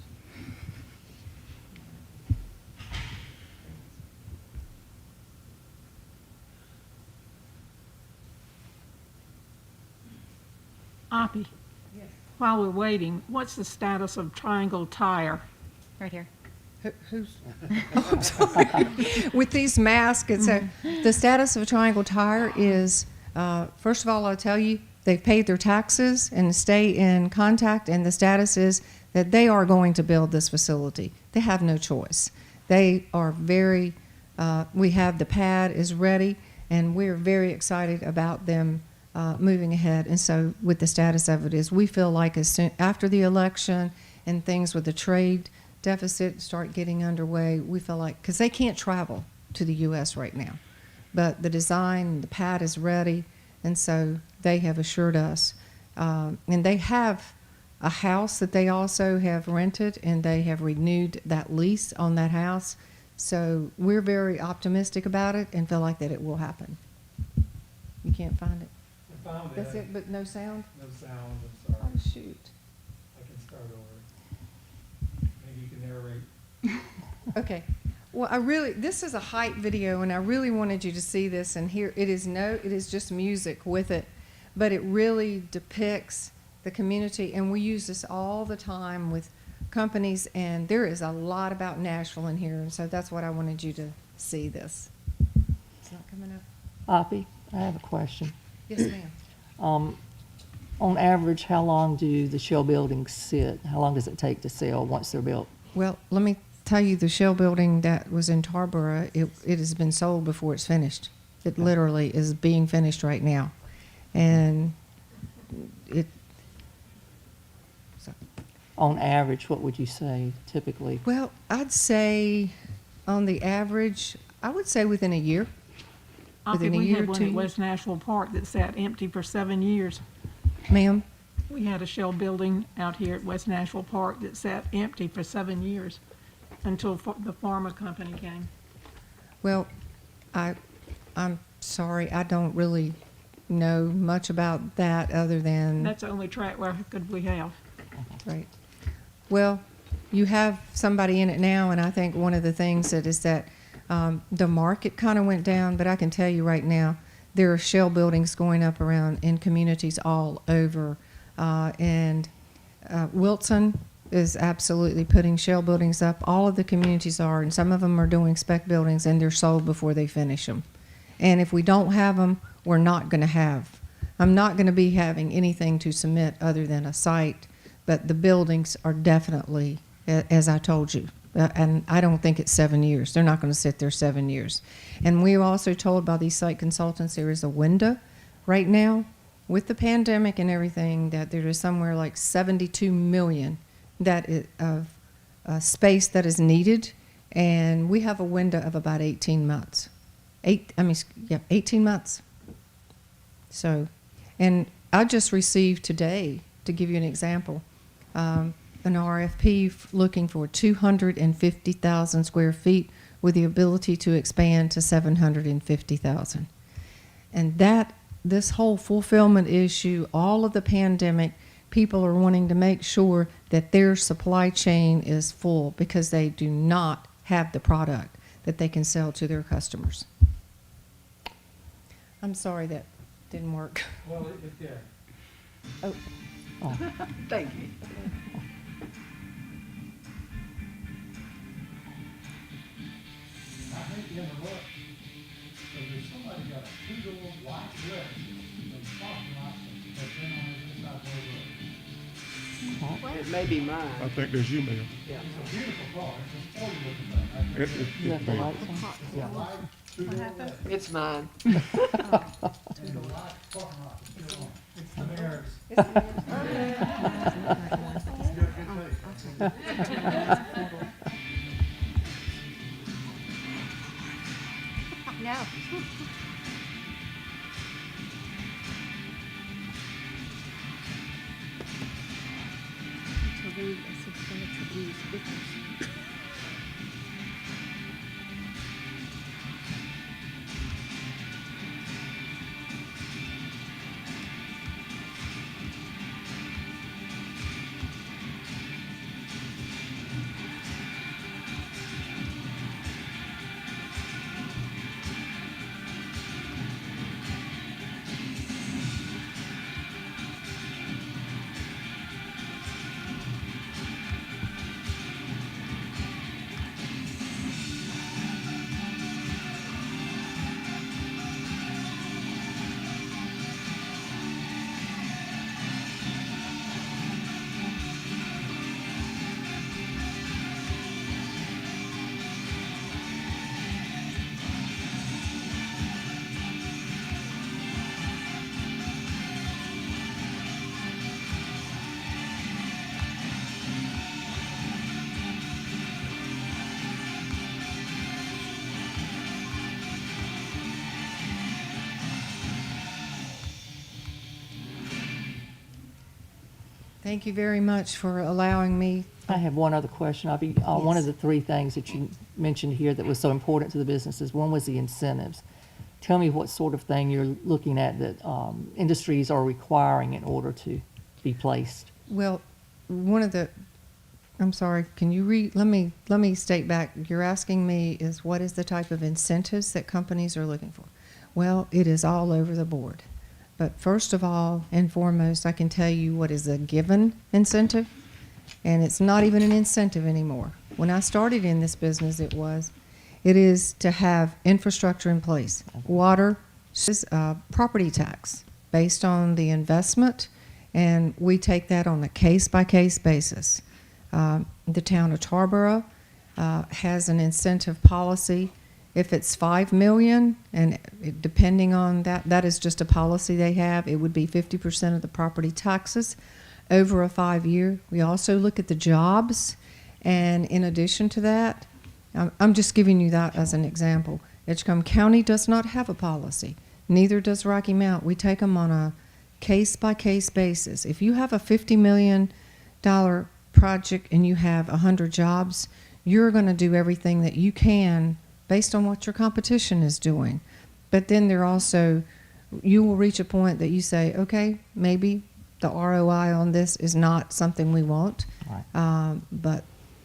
Oppie, Yes. while we're waiting, what's the status of Triangle Tire? Right here. Who's? I'm sorry. With these masks, it's the status of Triangle Tire is, first of all, I'll tell you, they've paid their taxes and stay in contact, and the status is that they are going to build this facility. They have no choice. They are very, we have the pad is ready, and we're very excited about them moving ahead. And so with the status of it is, we feel like as soon, after the election and things with the trade deficit start getting underway, we feel like, because they can't travel to the U.S. right now, but the design, the pad is ready, and so they have assured us. And they have a house that they also have rented, and they have renewed that lease on that house. So we're very optimistic about it and feel like that it will happen. You can't find it? I found it. That's it, but no sound? No sound, I'm sorry. Oh, shoot. I can start over. Maybe you can narrate. Okay. Well, this is a hype video, and I really wanted you to see this and hear. It is just music with it, but it really depicts the community, and we use this all the time with companies, and there is a lot about Nashville in here, and so that's what I wanted you to see this. It's not coming up. Oppie, I have a question. Yes, ma'am. On average, how long do the shell buildings sit? How long does it take to sell once they're built? Well, let me tell you, the shell building that was in Tarboro, it has been sold before it's finished. It literally is being finished right now. And On average, what would you say typically? well, I'd say on the average, I would say within a year. Within Oppie, a we year or had one 2 at years. West Nashville Park that sat empty for 7 years. Ma'am? We had a shell building out here at West Nashville Park that sat empty for 7 years until the pharma company came. Well, I'm sorry, I don't really know much about that other than. That's the only track record we have. Right. Well, you have somebody in it now, and I think one of the things that is that the market kind of went down, but I can tell you right now, there are shell buildings going up around in communities all over. And Wilson is absolutely putting shell buildings up. All of the communities are, and some of them are doing spec buildings, and they're sold before they finish them. And if we don't have them, we're not going to have. I'm not going to be having anything to submit other than a site, but the buildings are definitely, as I told you, and I don't think it's 7 years. They're not going to sit there 7 years. And we were also told by these site consultants there is a window right now with the pandemic and everything that there is somewhere like 72 million of space that is needed, and we have a window of about 18 months. 18 months. So, and I just received today, to give you an example, an RFP looking for 250,000 square feet with the ability to expand to 750,000. And this whole fulfillment issue, all of the pandemic, people are wanting to make sure that their supply chain is full because they do not have the product that they can sell to their customers. I'm sorry that didn't work. Well, it did. Oh, Thank you. I think you ever look, so there's somebody got a two-door white dress in the parking lot that's been on this side of the road. It may be mine. I think that's you, Mayor. Yeah. It's a beautiful car, it's a sporty looking thing. You have the big. lights on? Yeah. White two-door dress, It's mine. and the white parking lot is still on. It's the mayor's. it's- It's got a good face. No. Thank you very much for allowing me. I have one other question. One of Yes. the three things that you mentioned here that was so important to the businesses, one was the incentives. Tell me what sort of thing you're looking at that industries are requiring in order to be placed. Well, I'm sorry, can you let me state back. You're asking me is what is the type of incentives that companies are looking for? Well, it is all over the board. But first of all and foremost, I can tell you what is a given incentive, and it's not even an incentive anymore. When I started in this business, it is to have infrastructure in place. Water, property tax based on the investment, and we take that on a case-by-case basis. The town of Tarboro has an incentive policy. If it's $5 million, and depending on that is just a policy they have, it would be 50% of the property taxes over a 5-year. We also look at the jobs, and in addition to that, I'm just giving you that as an example. Edgecombe County does not have a policy. Neither does Rocky Mount. We take them on a case-by-case basis. If you have a $50 million project and you have 100 jobs, you're going to do everything that you can based on what your competition is doing. But then you will reach a point that you say, okay, maybe the ROI on this is not something we want. Right. But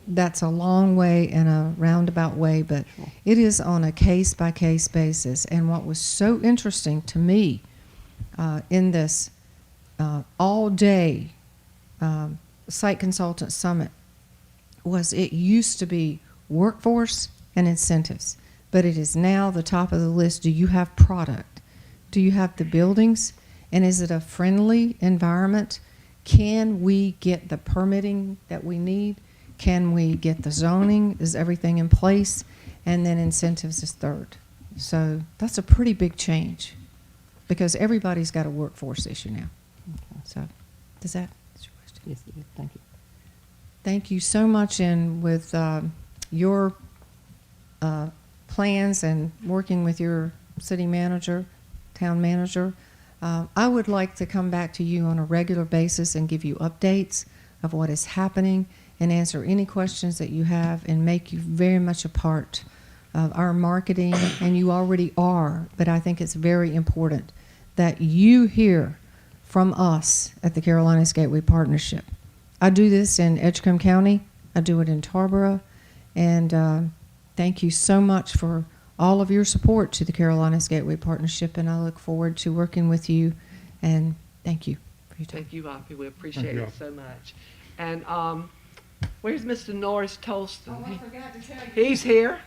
that's a long way and a roundabout way, but it is on a case-by-case basis. And what was so interesting to me in this all-day site consultant summit was it used to be workforce and incentives, but it is now the top of the list. Do you have product? Do you have the buildings? And is it a friendly environment? Can we get the permitting that we need? Can we get the zoning? Is everything in place? And then incentives is third. So that's a pretty big change because everybody's got a workforce issue now. Okay. So does that answer your question? Yes, it is. Thank you. Thank you so much. And with your plans and working with your city manager, town manager, I would like to come back to you on a regular basis and give you updates of what is happening and answer any questions that you have and make you very much a part of our marketing, and you already are, but I think it's very important that you hear from us at the Carolinas Gateway Partnership. I do this in Edgecombe County, I do it in Tarboro, and thank you so much for all of your support to the Carolinas Gateway Partnership, and I look forward to working with you, and thank you for your time. Thank you, Oppie. We appreciate you. it so much. And where's Mr. Norris Tolston? forgot to tell you. He's here.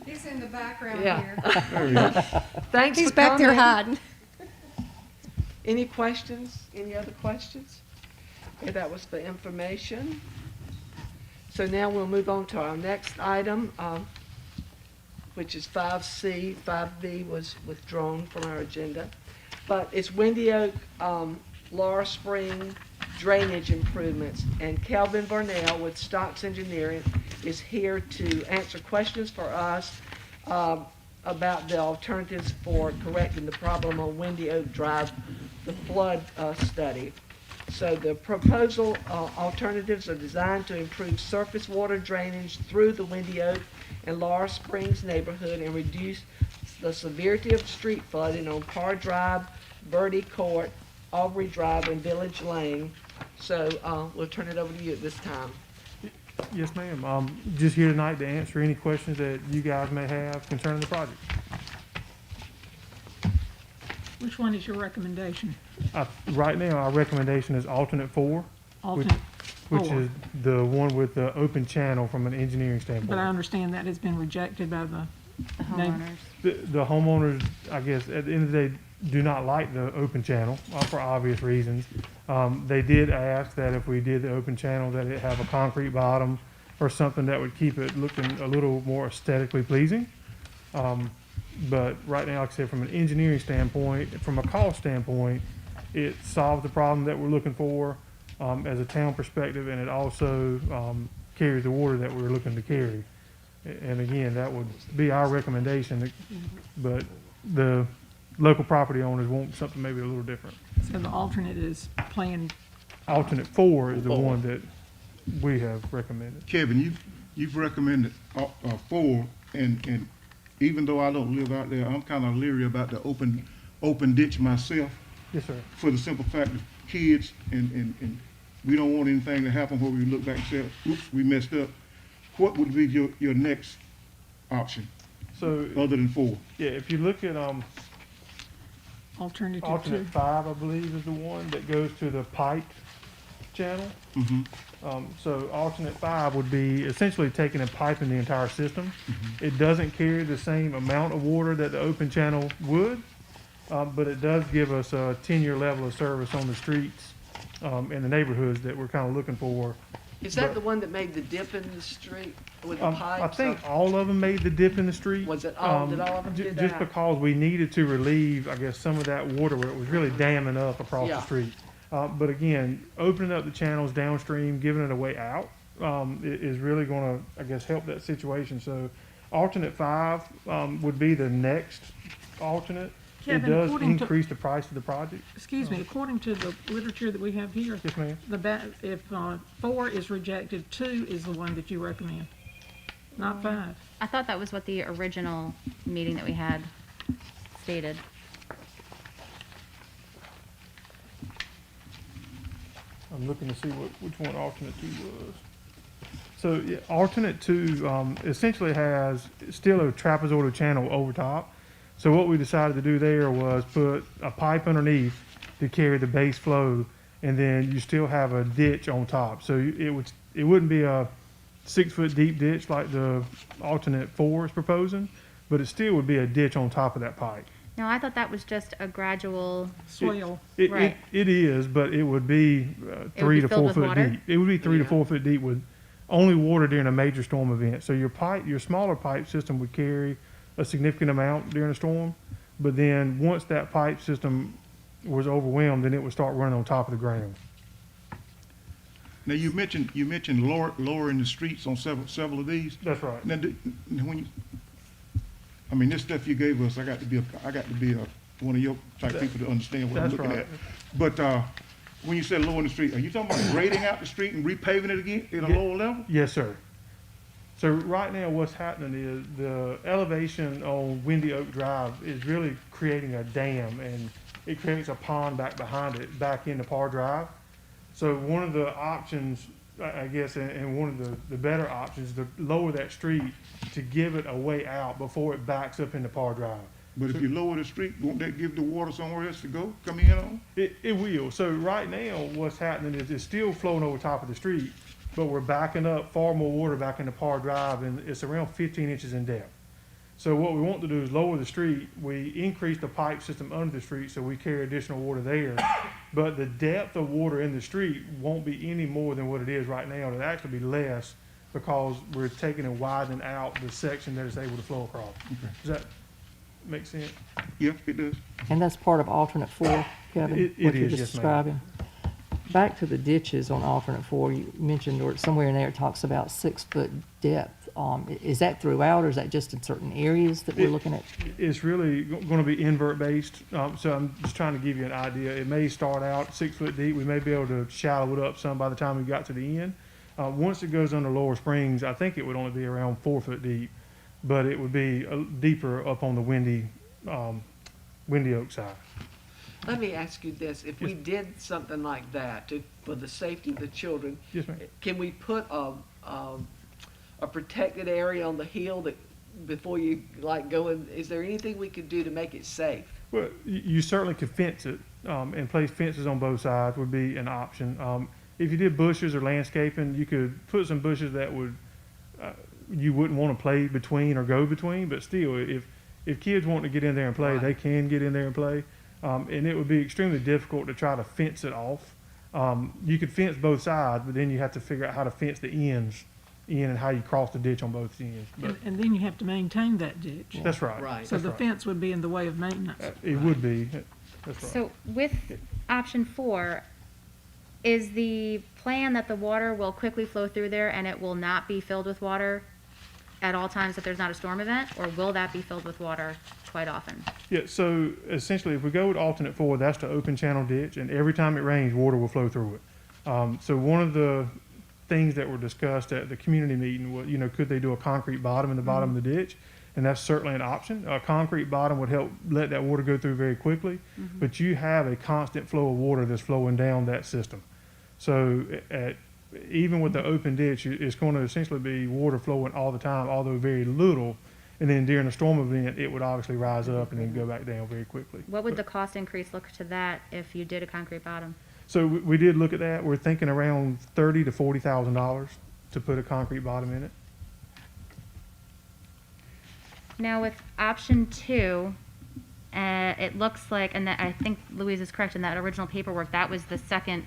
He's in the background Yeah. There he is. Thanks He's for back there coming. hiding. Any questions? Any other questions? Okay, that was the information. So now we'll move on to our next item, which is 5C. 5B was withdrawn from our agenda. But it's Windy Oak, Laura Spring, drainage improvements. And Kelvin Burnell with Stocks Engineering is here to answer questions for us about the alternatives for correcting the problem on Windy Oak Drive, the flood study. So the proposal alternatives are designed to improve surface water drainage through the Windy Oak and Laurel Springs neighborhood and reduce the severity of street flooding on Parr Drive, Birdie Court, Aubrey Drive, and Village Lane. So we'll turn it over to you at this time. Yes, ma'am. Just here tonight to answer any questions that you guys may have concerning the project. Which one is your recommendation? Right now, our recommendation is alternate 4, Alternate which 4. is the one with the open channel from an engineering But I standpoint. understand that has been rejected by the The Name- homeowners. The homeowners, I guess, at the end of the day, do not like the open channel for obvious reasons. They did ask that if we did the open channel, that it have a concrete bottom or something that would keep it looking a little more aesthetically pleasing. But right now, like I said, from an engineering standpoint, from a cost standpoint, it solves the problem that we're looking for as a town perspective, and it also carries the water that we're looking to carry. And again, that would be our recommendation, but the local property owners want something maybe a little different. So the alternate is planned. Alternate 4 is the one that we have recommended. Kevin, you've recommended 4, and even though I don't live out there, I'm kind of leery about the open ditch myself, Yes, sir. for the simple fact of kids, and we don't want anything to happen where we look back and say, oops, we messed up. What would be your next option, So, other than 4? yeah, if you look at Alternative alternate 2. 5, I believe, is the one that goes to the piped channel. Mm-hmm. So alternate 5 would be essentially taking and piping the entire system. It doesn't carry the same amount of water that the open channel would, but it does give us a 10-year level of service on the streets in the neighborhoods that we're kind of looking for. Is that But- the one that made the dip in the street with the pipes? I think all of them made the dip in the street. Was it all- did all of them do Just that? because we needed to relieve, I guess, some of that water where it was really damming up across Yeah. the street. But again, opening up the channels downstream, giving it a way out, is really gonna, I guess, help that situation. So alternate 5, would be the next alternate. It Kevin, does according to- increase the price of the project. Excuse me, according to the literature that we have here, Yes, ma'am. if 4 is rejected, 2 is the one that you recommend, not 5. I thought that was what the original meeting that we had stated. I'm looking to see which one alternate 2 was. So yeah, alternate 2 essentially has still a trapezoidal channel over top. So what we decided to do there was put a pipe underneath to carry the base flow, and then you still have a ditch on top. So it wouldn't be a 6-foot deep ditch like the alternate 4 is proposing, but it still would be a ditch on top of that pipe. No, I thought that was just a gradual, Soil. Right. It is, but it would be would 3 be to filled 4 with foot water? deep. It would be 3 to Yeah. 4 foot deep with only water during a major storm event. So your smaller pipe system would carry a significant amount during a storm, but then once that pipe system was overwhelmed, then it would start running on top of the ground. Now, you mentioned lowering the streets on several of these. That's right. Now, when you, I mean, this stuff you gave us, I got to be one of your type people to understand what I'm That's looking right. at. But when you said lowering the street, are you talking about grading out the street and repaving it again at a Yeah. lower level? Yes, sir. So right now, what's happening is the elevation on Windy Oak Drive is really creating a dam, and it creates a pond back behind it, back into Parr Drive. So one of the options, I guess, and one of the better options, is to lower that street to give it a way out before it backs up into Parr Drive. But if you lower the street, won't that give the water somewhere else to go, come in on? It will. So right now, what's happening is it's still flowing over top of the street, but we're backing up far more water back into Parr Drive, and it's around 15 inches in depth. So what we want to do is lower the street. We increase the pipe system under the street so we carry additional water there. But the depth of water in the street won't be any more than what it is right now. It'll actually be less because we're taking and widening out the section that it's able to flow across. Okay. Does that make sense? Yeah, it does. And that's part of alternate 4, Kevin? It what you're is, just yes, ma'am. describing. back to the ditches on alternate 4, you mentioned, or somewhere in there it talks about 6-foot depth. Is that throughout, or is that just in certain areas that we're looking at? It's really going to be invert based. So I'm just trying to give you an idea. It may start out 6 foot deep. We may be able to shallow it up some by the time we got to the end. Once it goes under Lower Springs, I think it would only be around 4 foot deep, but it would be deeper up on the Windy Oak side. Let me ask you this, if we did something like that for the safety of the children, Yes, ma'am. can we put a protected area on the hill that, before you like go in, is there anything we could do to make it safe? Well, you certainly could fence it, and place fences on both sides would be an option. If you did bushes or landscaping, you could put some bushes that would, you wouldn't want to play between or go between, but still, if kids want to get in there and play, Right. they can get in there and play. And it would be extremely difficult to try to fence it off. You could fence both sides, but then you have to figure out how to fence the ends in and how you cross the ditch on both ends. But And then you have to maintain that ditch. that's right. Right. So That's the right. fence would be in the way of maintenance. It would be. That's right. So with option 4, is the plan that the water will quickly flow through there and it will not be filled with water at all times if there's not a storm event, or will that be filled with water quite often? Yeah, so essentially, if we go with alternate 4, that's the open channel ditch, and every time it rains, water will flow through it. So one of the things that were discussed at the community meeting was, could they do a concrete bottom in the bottom of the ditch? And that's certainly an option. A concrete bottom would help let that water go through very quickly, but you have a constant flow of water that's flowing down that system. So even with the open ditch, it's going to essentially be water flowing all the time, although very little. And then during a storm event, it would obviously rise up and then go back down very quickly. What would the cost increase look to that if you did a concrete bottom? So we did look at that. We're thinking around $30,000 to $40,000 to put a concrete bottom in it. Now with option 2, it looks like, and that, I think Louise is correct, in that original paperwork, that was the second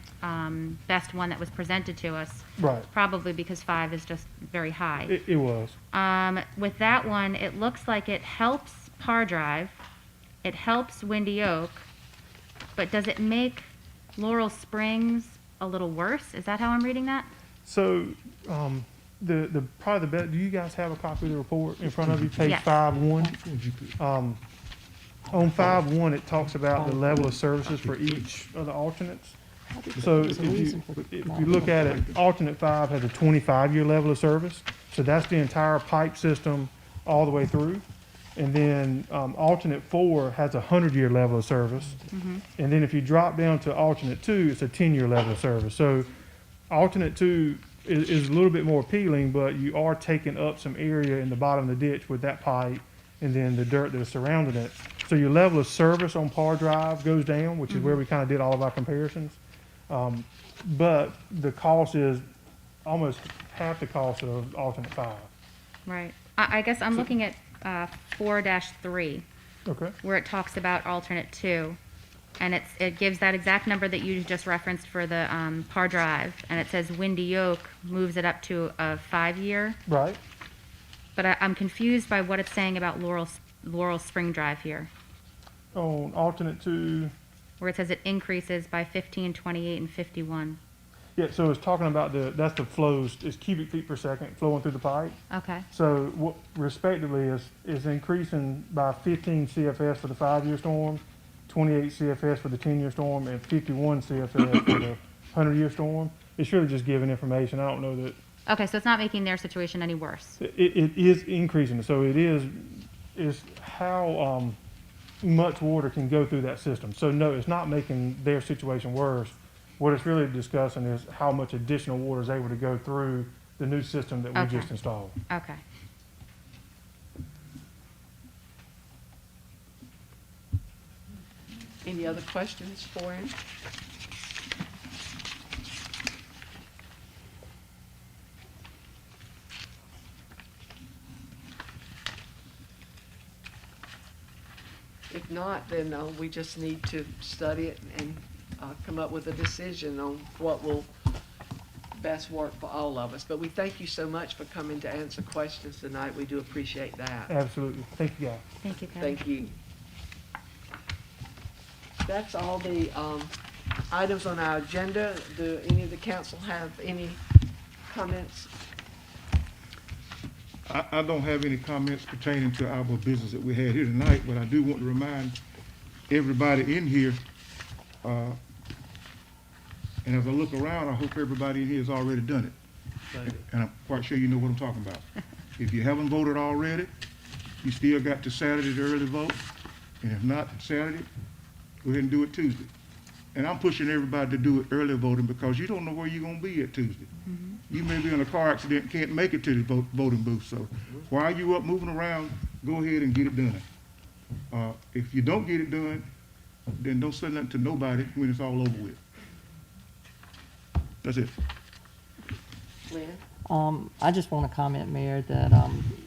best one that was presented to us. Right. Probably because 5 is just very high. It was. With that one, it looks like it helps Par Drive, it helps Windy Oak, but does it make Laurel Springs a little worse? Is that how I'm reading that? So the probably the best. Do you guys have a copy of the report in front of you? Page Yes. 5.1. On 5.1, it talks about the level of services for each of the alternates. So if you look at it, alternate 5 has a 25-year level of service. So that's the entire pipe system all the way through. And then alternate 4 has a 100-year level of service. And then if you drop down to alternate 2, it's a 10-year level of service. So alternate 2 is a little bit more appealing, but you are taking up some area in the bottom of the ditch with that pipe and then the dirt that is surrounding it. So your level of service on Par Drive goes down, which is where we kind of did all of our comparisons. But the cost is almost half the cost of alternate 5. Right. I guess I'm looking at 4-3, Okay. where it talks about alternate 2. And it gives that exact number that you just referenced for the Par Drive. And it says Windy Oak moves it up to a 5-year. Right. But I'm confused by what it's saying about Laurel Spring Drive here, On alternate 2, where it says it increases by 15, 28, and 51. yeah, so it's talking about that's the flows, it's cubic feet per second flowing through the pipe. Okay. So what respectively is increasing by 15 CFS for the 5-year storm, 28 CFS for the 10-year storm, and 51 CFS for the 100-year storm. It's really just giving information. I don't know that Okay, so it's not making their situation any worse. it is increasing. So it is how much water can go through that system. So no, it's not making their situation worse. What it's really discussing is how much additional water is able to go through the new system that we Okay. just installed. Okay. Any other questions for him? If not, then we just need to study it and come up with a decision on what will best work for all of us. But we thank you so much for coming to answer questions tonight. We do appreciate that. Absolutely. Thank you, guys. Thank you, Kevin. Thank you. That's all the items on our agenda. Do any of the council have any comments? I don't have any comments pertaining to our business that we had here tonight, but I do want to remind everybody in here, and as I look around, I hope everybody in here has already done it. And I'm quite sure you know what I'm talking about. If you haven't voted already, you still got to Saturday to early vote. And if not Saturday, go ahead and do it Tuesday. And I'm pushing everybody to do it early voting because you don't know where you're gonna be at Tuesday. You may be in a car accident, can't make it to the voting booth, so while you up moving around, go ahead and get it done. If you don't get it done, then don't say nothing to nobody when it's all over with. That's it. Lynn? I just want to comment, Mayor, that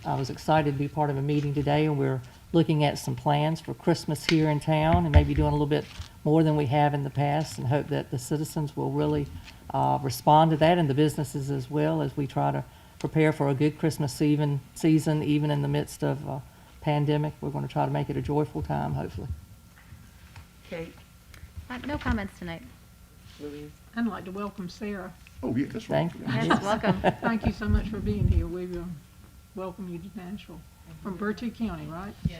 I was excited to be part of a meeting today, and we're looking at some plans for Christmas here in town and maybe doing a little bit more than we have in the past, and hope that the citizens will really respond to that, and the businesses as well, as we try to prepare for a good Christmas season, even in the midst of a pandemic. We're going to try to make it a joyful time, hopefully. Kate? No comments tonight. Louise? I'd like to welcome Sarah. Oh, yeah, that's right. Thank you. Yes, welcome. Thank you so much for being here. We welcome you to Nashville. From Bertie County, right? Yeah.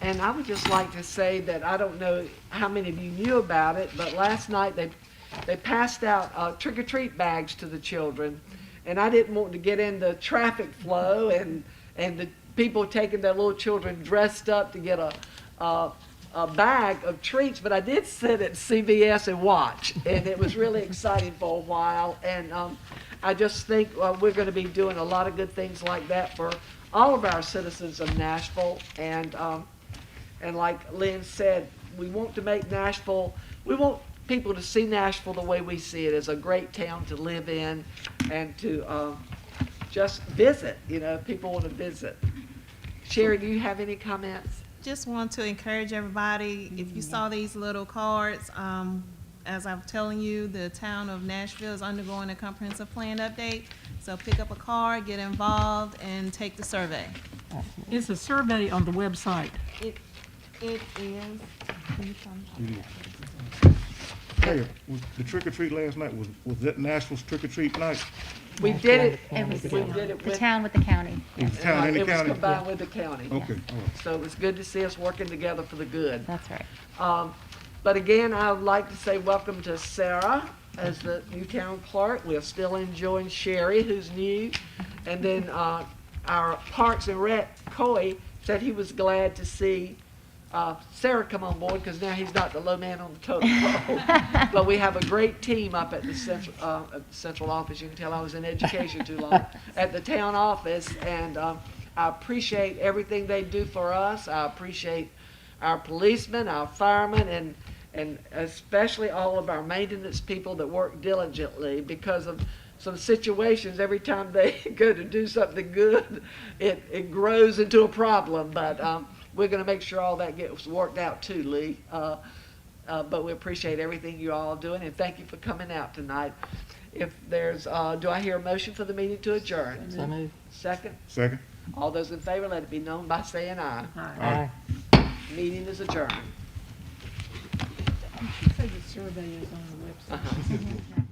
And I would just like to say that I don't know how many of you knew about it, but last night they passed out trick-or-treat bags to the children. And I didn't want to get in the traffic flow and the people taking their little children dressed up to get a bag of treats, but I did sit at CVS and watch, and it was really exciting for a while. And I just think we're going to be doing a lot of good things like that for all of our citizens of Nashville. And like Lynn said, we want to make Nashville, we want people to see Nashville the way we see it, as a great town to live in and to just visit. You know, people want to visit. Sherry, do you have any comments? Just want to encourage everybody, if you saw these little cards, as I'm telling you, the town of Nashville is undergoing a comprehensive plan update. So pick up a card, get involved, and take the survey. It's a survey on the website. It is. Hey, was the trick-or-treat last night, was that Nashville's trick-or-treat night? We did it. It was We did it the with, town with the county. It was the town and the it was county? combined with the county. Okay, all right. So it was good to see us working together for the good. That's right. But again, I would like to say welcome to Sarah as the new town clerk. We're still enjoying Sherry, who's new. And then our Parks and Rec, Coy, said he was glad to see Sarah come on board, because now he's not the low man on the totem pole. But we have a great team up at the central office. You can tell I was in education too long. At the town office, and I appreciate everything they do for us. I appreciate our policemen, our firemen, and especially all of our maintenance people that work diligently, because of some situations. Every time they go to do something good, it grows into a problem. But we're going to make sure all that gets worked out too, Lee. But we appreciate everything you all are doing, and thank you for coming out tonight. If there's, do I hear a motion for the meeting to adjourn? So moved. Second? Second? All those in favor, let it be known by saying aye. Aye. Meeting is adjourned. You say the survey is on the website.